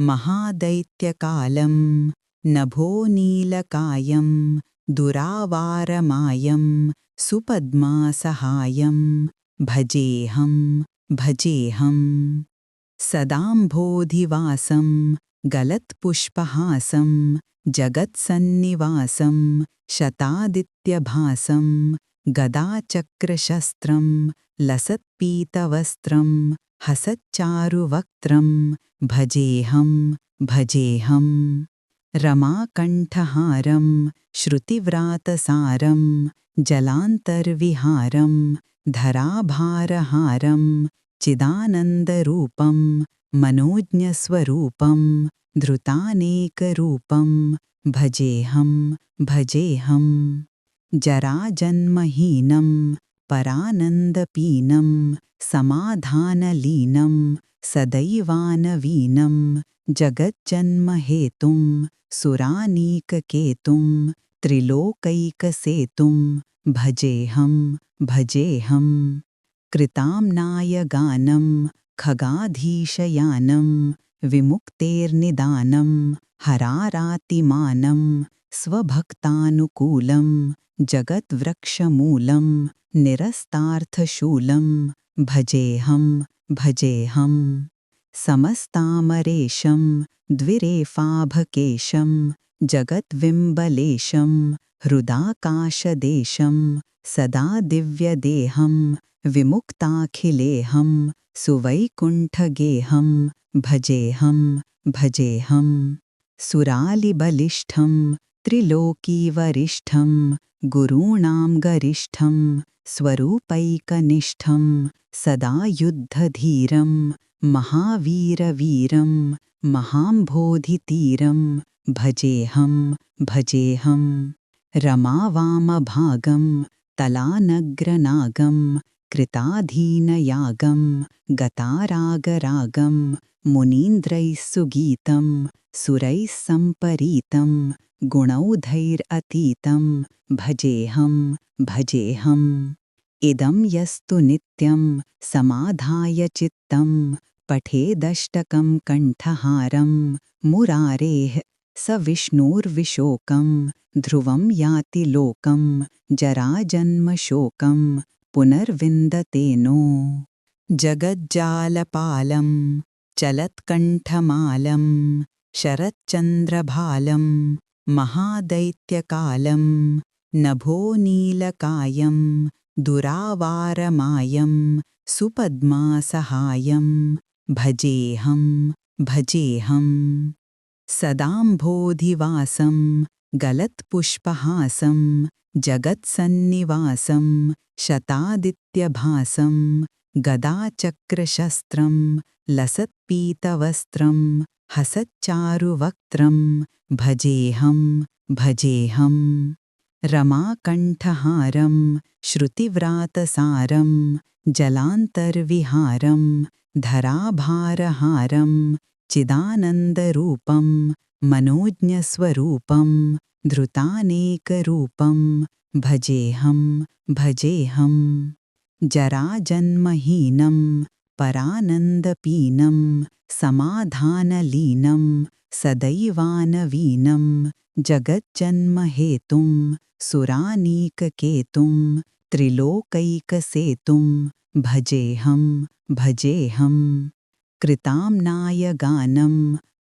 महादैत्यकालं नभोनीलकायं दुरावारमायं सुपद्मासहायं भजेऽहं भजेऽहं सदाम्भोधिवासं गलत्पुष्पहासं जगत्सन्निवासं शतादित्यभासं गदाचक्रशस्त्रं लसत्पीतवस्त्रं हसच्चारुवक्त्रं भजेऽहं भजेऽहं रमाकण्ठहारं श्रुतिव्रातसारं जलान्तर्विहारं धराभारहारं चिदानन्दरूपं मनोज्ञस्वरूपं धृतानेकरूपं भजेऽहं भजेऽहं जराजन्महीनं परानन्दपीनं समाधानलीनं सदैवानवीनं जगज्जन्महेतुं सुरानीककेतुं त्रिलोकैकसेतुं भजेऽहं भजेऽहं कृताम्नायगानं खगाधीशयानं विमुक्तेर्निदानं हरारातिमानं स्वभक्तानुकूलं जगद्वृक्षमूलं निरस्तार्थशूलं भजेऽहं भजेऽहं समस्तामरेशं द्विरेफाभकेशं जगद्विम्बलेशं हृदाकाशदेशं सदा दिव्यदेहं विमुक्ताखिलेऽहं सुवैकुण्ठगेहं भजेऽहं भजेऽहं सुरालिबलिष्ठं त्रिलोकीवरिष्ठं गुरूणां गरिष्ठं स्वरूपैकनिष्ठं सदा युद्धधीरं महावीरवीरं महाम्भोधितीरं भजेऽहं भजेऽहं रमावामभागं तलानग्रनागं कृताधीनयागं गतारागरागं मुनीन्द्रैः सुगीतं सुरैः सम्परीतं गुणौधैरतीतं भजेऽहं भजेऽहम् इदं यस्तु नित्यं समाधाय चित्तं पठेदष्टकं कण्ठहारं मुरारेः स विष्णुर्विशोकं ध्रुवं याति लोकं जराजन्मशोकं पुनर्विन्दते नो जगज्जालपालं चलत्कण्ठमालं शरच्चन्द्रभालं महादैत्यकालं नभोनीलकायं दुरावारमायं सुपद्मासहायं भजेऽहं भजेऽहं सदाम्भोधिवासं गलत्पुष्पहासं जगत्सन्निवासं शतादित्यभासं गदाचक्रशस्त्रं लसत्पीतवस्त्रं हसच्चारुवक्त्रं भजेऽहं भजेऽहं रमाकण्ठहारं श्रुतिव्रातसारं जलान्तर्विहारं धराभारहारं चिदानन्दरूपं मनोज्ञस्वरूपं धृतानेकरूपं भजेऽहं भजेऽहं जराजन्महीनं परानन्दपीनं समाधानलीनं सदैवानवीनं जगज्जन्महेतुं सुरानीककेतुं त्रिलोकैकसेतुं भजेऽहं भजेऽहं कृताम्नायगानं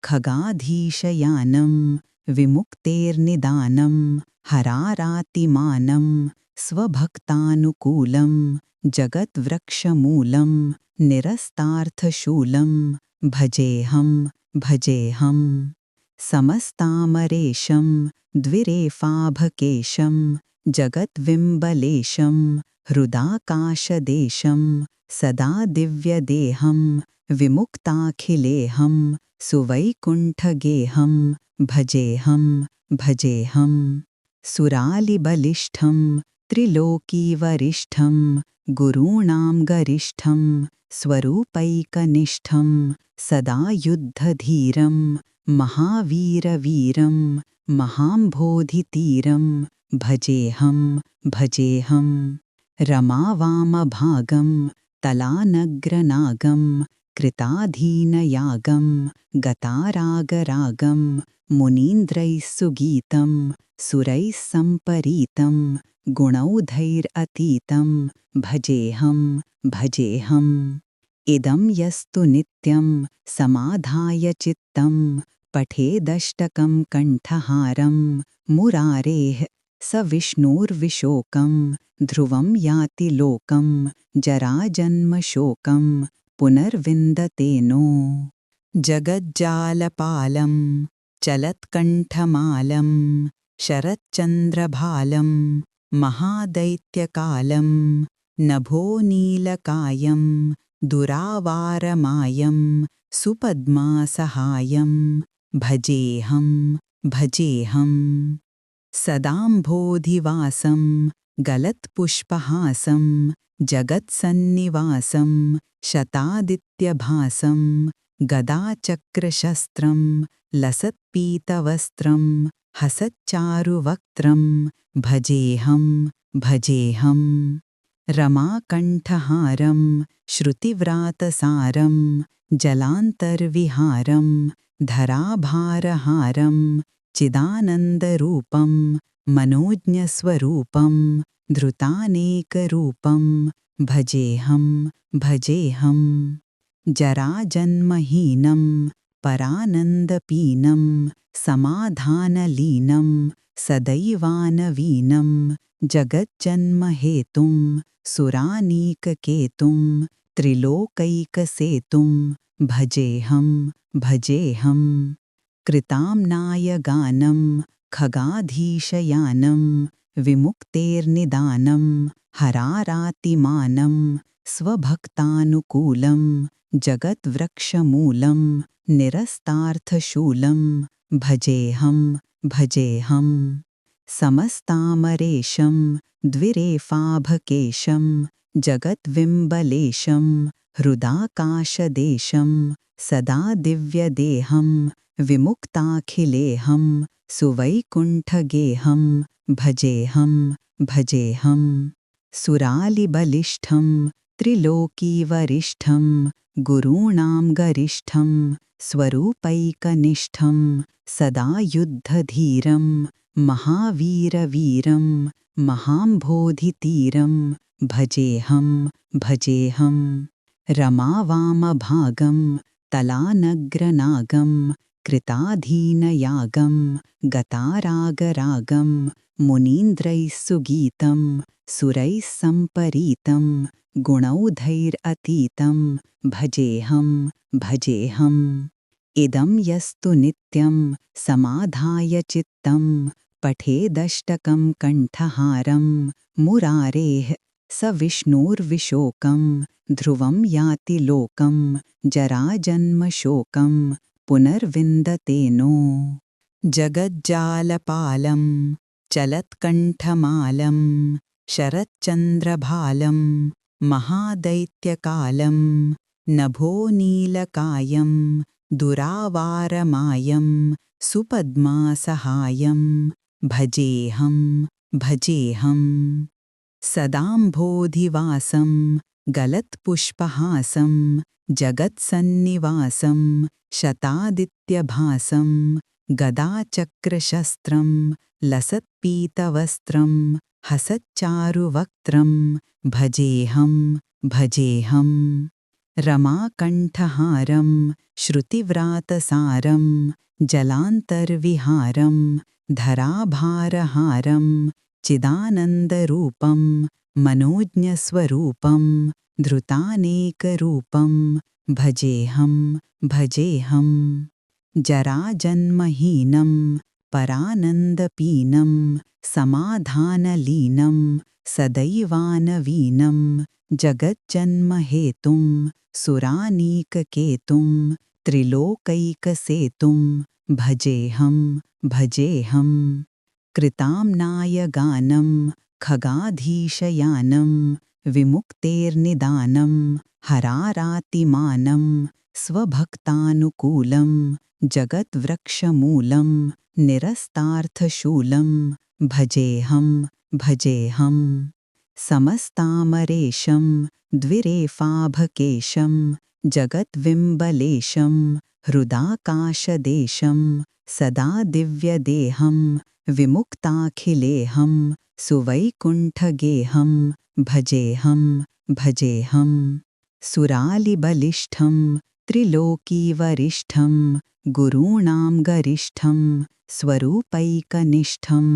खगाधीशयानं विमुक्तेर्निदानं हरारातिमानं स्वभक्तानुकूलं जगद्वृक्षमूलं निरस्तार्थशूलं भजेऽहं भजेऽहं समस्तामरेशं द्विरेफाभकेशं जगद्विम्बलेशं हृदाकाशदेशं सदा दिव्यदेहं विमुक्ताखिलेऽहं सुवैकुण्ठगेहं भजेऽहं भजेऽहं सुरालिबलिष्ठं त्रिलोकीवरिष्ठं गुरूणां गरिष्ठं स्वरूपैकनिष्ठं सदा युद्धधीरं महावीरवीरं महाम्भोधितीरं भजेऽहं भजेऽहं रमावामभागं तलानग्रनागं कृताधीनयागं गतारागरागं मुनीन्द्रैः सुगीतं सुरैः सम्परीतं गुणौधैरतीतं भजेऽहं भजेऽहम् इदं यस्तु नित्यं समाधाय चित्तं पठेदष्टकं कण्ठहारं मुरारेः स विष्णुर्विशोकं ध्रुवं याति लोकं जराजन्मशोकं पुनर्विन्दते नो जगज्जालपालं चलत्कण्ठमालं शरच्चन्द्रभालं महादैत्यकालं नभोनीलकायं दुरावारमायं सुपद्मासहायं भजेऽहं भजेऽहं सदाम्भोधिवासं गलत्पुष्पहासं जगत्सन्निवासं शतादित्यभासं गदाचक्रशस्त्रं लसत्पीतवस्त्रं हसच्चारुवक्त्रं भजेऽहं भजेऽहं रमाकण्ठहारं श्रुतिव्रातसारं जलान्तर्विहारं धराभारहारं चिदानन्दरूपं मनोज्ञस्वरूपं धृतानेकरूपं भजेऽहं भजेऽहं जराजन्महीनं परानन्दपीनं समाधानलीनं सदैवानवीनं जगज्जन्महेतुं सुरानीककेतुं त्रिलोकैकसेतुं भजेऽहं भजेऽहं कृताम्नायगानं खगाधीशयानं विमुक्तेर्निदानं हरारातिमानं स्वभक्तानुकूलं जगद्वृक्षमूलं निरस्तार्थशूलं भजेऽहं भजेऽहं समस्तामरेशं द्विरेफाभकेशं जगद्विम्बलेशं हृदाकाशदेशं सदा दिव्यदेहं विमुक्ताखिलेऽहं सुवैकुण्ठगेहं भजेऽहं भजेऽहं सुरालिबलिष्ठं त्रिलोकीवरिष्ठं गुरूणां गरिष्ठं स्वरूपैकनिष्ठं सदा युद्धधीरं महावीरवीरं महाम्भोधितीरं भजेऽहं भजेऽहं रमावामभागं तलानग्रनागं कृताधीनयागं गतारागरागं मुनीन्द्रैः सुगीतं सुरैः सम्परीतं गुणौधैरतीतं भजेऽहं भजेऽहम् इदं यस्तु नित्यं समाधाय चित्तं पठेदष्टकं कण्ठहारं मुरारेः स विष्णुर्विशोकं ध्रुवं याति लोकं जराजन्मशोकं पुनर्विन्दते नो जगज्जालपालं चलत्कण्ठमालं शरच्चन्द्रभालं महादैत्यकालं नभोनीलकायं दुरावारमायं सुपद्मासहायं भजेऽहं भजेऽहम् सदाम्भोधिवासं गलत्पुष्पहासं जगत्सन्निवासं शतादित्यभासं गदाचक्रशस्त्रं लसत्पीतवस्त्रं हसच्चारुवक्त्रं भजेऽहं भजेऽहम् रमाकण्ठहारं श्रुतिव्रातसारं जलान्तर्विहारं धराभारहारं चिदानन्दरूपं मनोज्ञस्वरूपं धृतानेकरूपं भजेऽहं भजेऽहम् जराजन्महीनं परानन्दपीनं समाधानलीनं सदैवानवीनं जगज्जन्महेतुं सुरानीककेतुं त्रिलोकैकसेतुं भजेऽहं भजेऽहम् कृताम्नायगानं खगाधीशयानं विमुक्तेर्निदानं हरारातिमानं स्वभक्तानुकूलं जगद्वृक्षमूलं निरस्तार्थशूलं भजेऽहं भजेऽहम् समस्तामरेशं द्विरेफाभकेशं जगद्विम्बलेशं हृदाकाशदेशं सदा दिव्यदेहं विमुक्ताखिलेऽहं सुवैकुण्ठगेहं भजेऽहं भजेऽहम् सुरालिबलिष्ठं त्रिलोकीवरिष्ठं गुरूणां गरिष्ठं स्वरूपैकनिष्ठं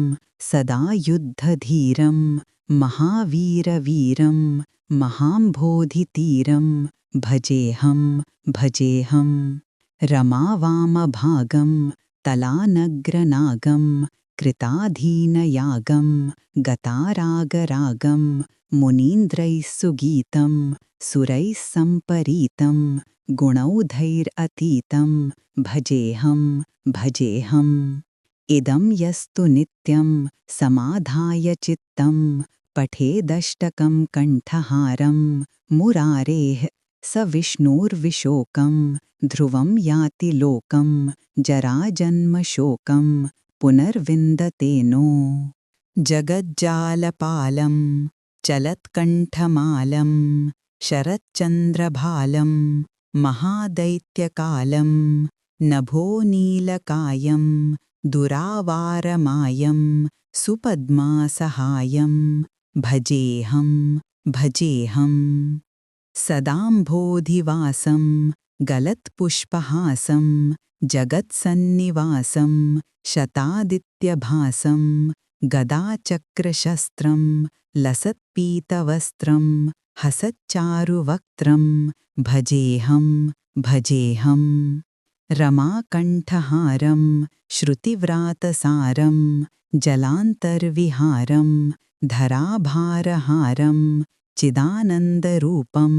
सदा युद्धधीरं महावीरवीरं महाम्भोधितीरं भजेऽहं भजेऽहम् रमावामभागं तलानग्रनागं कृताधीनयागं गतारागरागं मुनीन्द्रैः सुगीतं सुरैः सम्परीतं गुणौधैरतीतं भजेऽहं भजेऽहम् इदं यस्तु नित्यं समाधाय चित्तं पठेदष्टकं कण्ठहारं मुरारेः स विष्णुर्विशोकं ध्रुवं याति लोकं जराजन्मशोकं पुनर्विन्दते नो जगज्जालपालं चलत्कण्ठमालं शरच्चन्द्रभालं महादैत्यकालं नभोनीलकायं दुरावारमायं सुपद्मासहायं भजेऽहं भजेऽहम् सदाम्भोधिवासं गलत्पुष्पहासं जगत्सन्निवासं शतादित्यभासं गदाचक्रशस्त्रं लसत्पीतवस्त्रं हसच्चारुवक्त्रं भजेऽहं भजेऽहम् रमाकण्ठहारं श्रुतिव्रातसारं जलान्तर्विहारं धराभारहारं चिदानन्दरूपं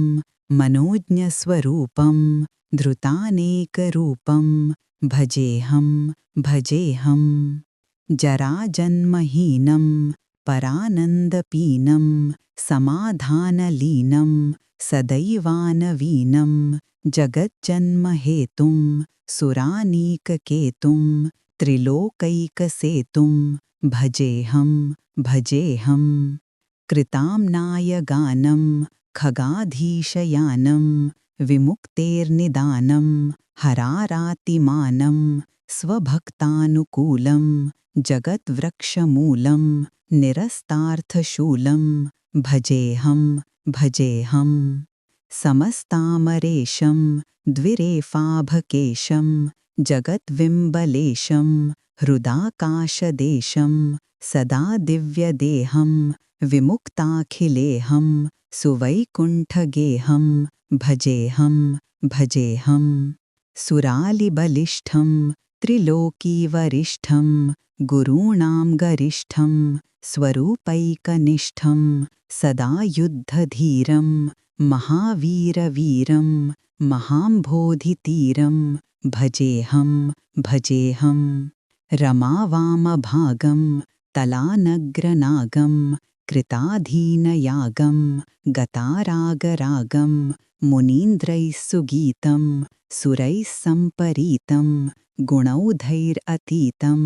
मनोज्ञस्वरूपं धृतानेकरूपं भजेऽहं भजेऽहम् जराजन्महीनं परानन्दपीनं समाधानलीनं सदैवानवीनं जगज्जन्महेतुं सुरानीककेतुं त्रिलोकैकसेतुं भजेऽहं भजेऽहम् कृताम्नायगानं खगाधीशयानं विमुक्तेर्निदानं हरारातिमानं स्वभक्तानुकूलं जगद्वृक्षमूलं निरस्तार्थशूलं भजेऽहं भजेऽहम् समस्तामरेशं द्विरेफाभकेशं जगद्विम्बलेशं हृदाकाशदेशं सदा दिव्यदेहं विमुक्ताखिलेऽहं सुवैकुण्ठगेहं भजेऽहं भजेऽहं सुरालिबलिष्ठं त्रिलोकीवरिष्ठं गुरूणां गरिष्ठं स्वरूपैकनिष्ठं सदा युद्धधीरं महावीरवीरं महाम्भोधितीरं भजेऽहं भजेऽहं रमावामभागं तलानग्रनागं कृताधीनयागं गतारागरागं मुनीन्द्रैः सुगीतं सुरैः सम्परीतं गुणौधैरतीतं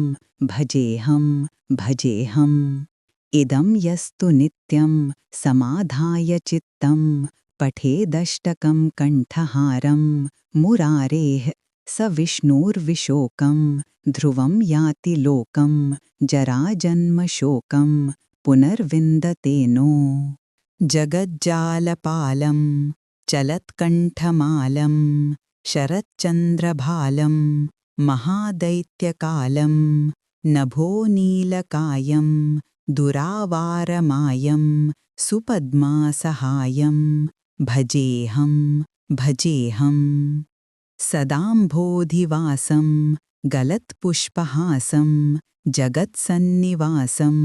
भजेऽहं भजेऽहम् इदं यस्तु नित्यं समाधाय चित्तं पठेदष्टकं कण्ठहारं मुरारेः स विष्णुर्विशोकं ध्रुवं याति लोकं जराजन्मशोकं पुनर्विन्दते नो जगज्जालपालं चलत्कण्ठमालं शरच्चन्द्रभालं महादैत्यकालं नभोनीलकायं दुरावारमायं सुपद्मासहायं भजेऽहं भजेऽहं सदाम्भोधिवासं गलत्पुष्पहासं जगत्सन्निवासं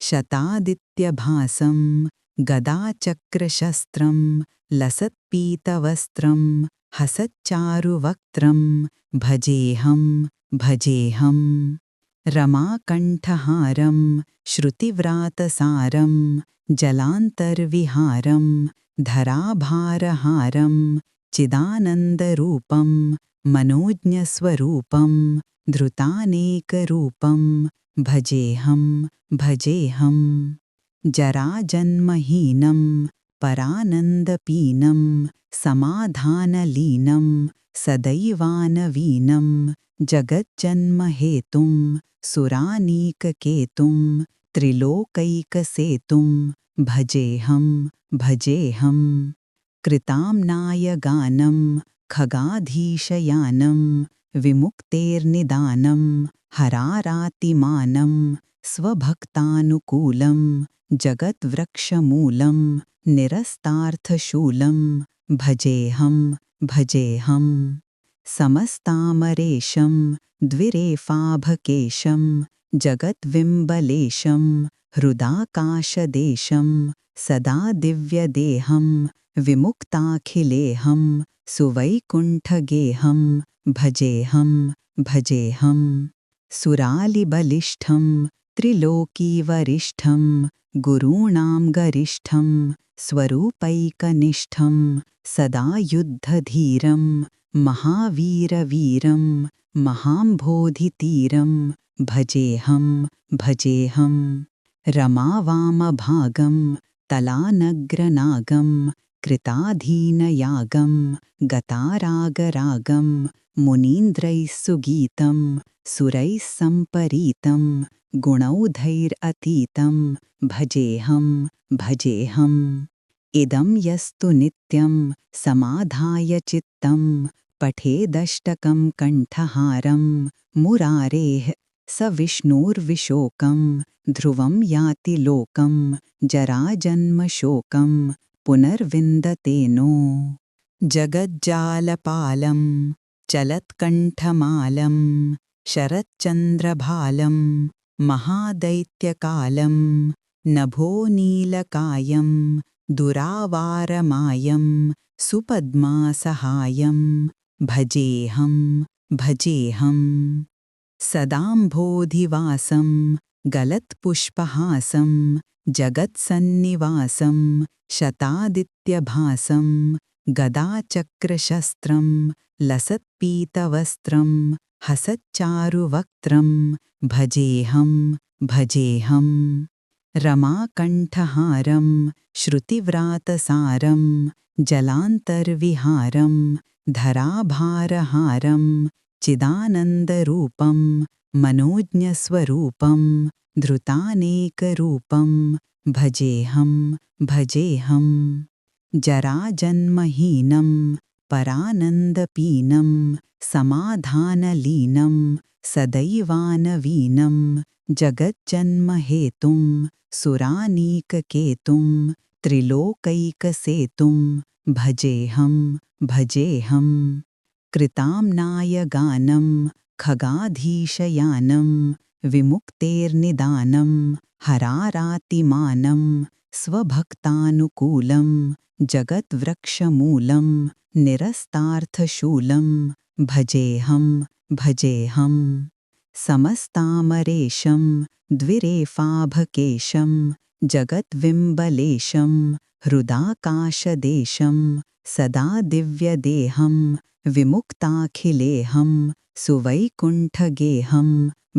शतादित्यभासं गदाचक्रशस्त्रं लसत्पीतवस्त्रं हसच्चारुवक्त्रं भजेऽहं भजेऽहं रमाकण्ठहारं श्रुतिव्रातसारं जलान्तर्विहारं धराभारहारं चिदानन्दरूपं मनोज्ञस्वरूपं धृतानेकरूपं भजेऽहं भजेऽहं जराजन्महीनं परानन्दपीनं समाधानलीनं सदैवानवीनं जगज्जन्महेतुं सुरानीककेतुं त्रिलोकैकसेतुं भजेऽहं भजेऽहं कृताम्नायगानं खगाधीशयानं विमुक्तेर्निदानं हरारातिमानं स्वभक्तानुकूलं जगद्वृक्षमूलं निरस्तार्थशूलं भजेऽहं भजेऽहं समस्तामरेशं द्विरेफाभकेशं जगद्विम्बलेशं हृदाकाशदेशं सदा दिव्यदेहं विमुक्ताखिलेऽहं सुवैकुण्ठगेहं भजेऽहं भजेऽहं सुरालिबलिष्ठं त्रिलोकीवरिष्ठं गुरूणां गरिष्ठं स्वरूपैकनिष्ठं सदा युद्धधीरं महावीरवीरं महाम्भोधितीरं भजेऽहं भजेऽहं रमावामभागं तलानग्रनागं कृताधीनयागं गतारागरागं मुनीन्द्रैः सुगीतं सुरैः सम्परीतं गुणौधैरतीतं भजेऽहं भजेऽहम् इदं यस्तु नित्यं समाधाय चित्तं पठेदष्टकं कण्ठहारं मुरारेः स विष्णुर्विशोकं ध्रुवं याति लोकं जराजन्मशोकं पुनर्विन्दते नो जगज्जालपालं चलत्कण्ठमालं शरच्चन्द्रभालं महादैत्यकालं नभोनीलकायं दुरावारमायं सुपद्मासहायं भजेऽहं भजेऽहं सदाम्भोधिवासं गलत्पुष्पहासं जगत्सन्निवासं शतादित्यभासं गदाचक्रशस्त्रं लसत्पीतवस्त्रं हसच्चारुवक्त्रं भजेऽहं भजेऽहं रमाकण्ठहारं श्रुतिव्रातसारं जलान्तर्विहारं धराभारहारं चिदानन्दरूपं मनोज्ञस्वरूपं धृतानेकरूपं भजेऽहं भजेऽहं जराजन्महीनं परानन्दपीनं समाधानलीनं सदैवानवीनं जगज्जन्महेतुं सुरानीककेतुं त्रिलोकैकसेतुं भजेऽहं भजेऽहं कृताम्नाय गानं खगाधीशयानं विमुक्तेर्निदानं हरारातिमानं स्वभक्तानुकूलं जगद्वृक्षमूलं निरस्तार्थशूलं भजेऽहं भजेऽहं समस्तामरेशं द्विरेफाभकेशं जगद्विम्बलेशं हृदाकाशदेशं सदा दिव्यदेहं विमुक्ताखिलेऽहं सुवैकुण्ठगेहं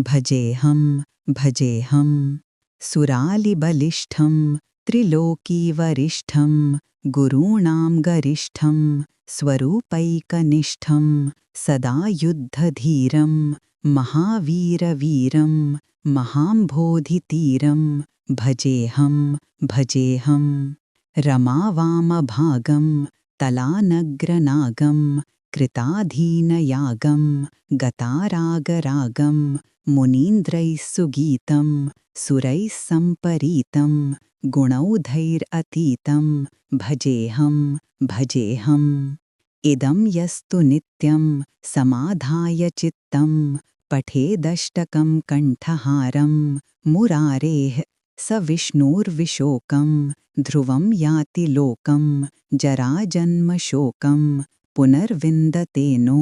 भजेऽहं भजेऽहं सुरालिबलिष्ठं त्रिलोकीवरिष्ठं गुरूणां गरिष्ठं स्वरूपैकनिष्ठं सदा युद्धधीरं महावीरवीरं महाम्भोधितीरं भजेऽहं भजेऽहं रमावामभागं तलानग्रनागं कृताधीनयागं गतारागरागं मुनीन्द्रैः सुगीतं सुरैः सम्परीतं गुणौधैरतीतं भजेऽहं भजेऽहम् इदं यस्तु नित्यं समाधाय चित्तं पठेदष्टकं कण्ठहारं मुरारेः स विष्णुर्विशोकं ध्रुवं याति लोकं जराजन्मशोकं पुनर्विन्दते नो।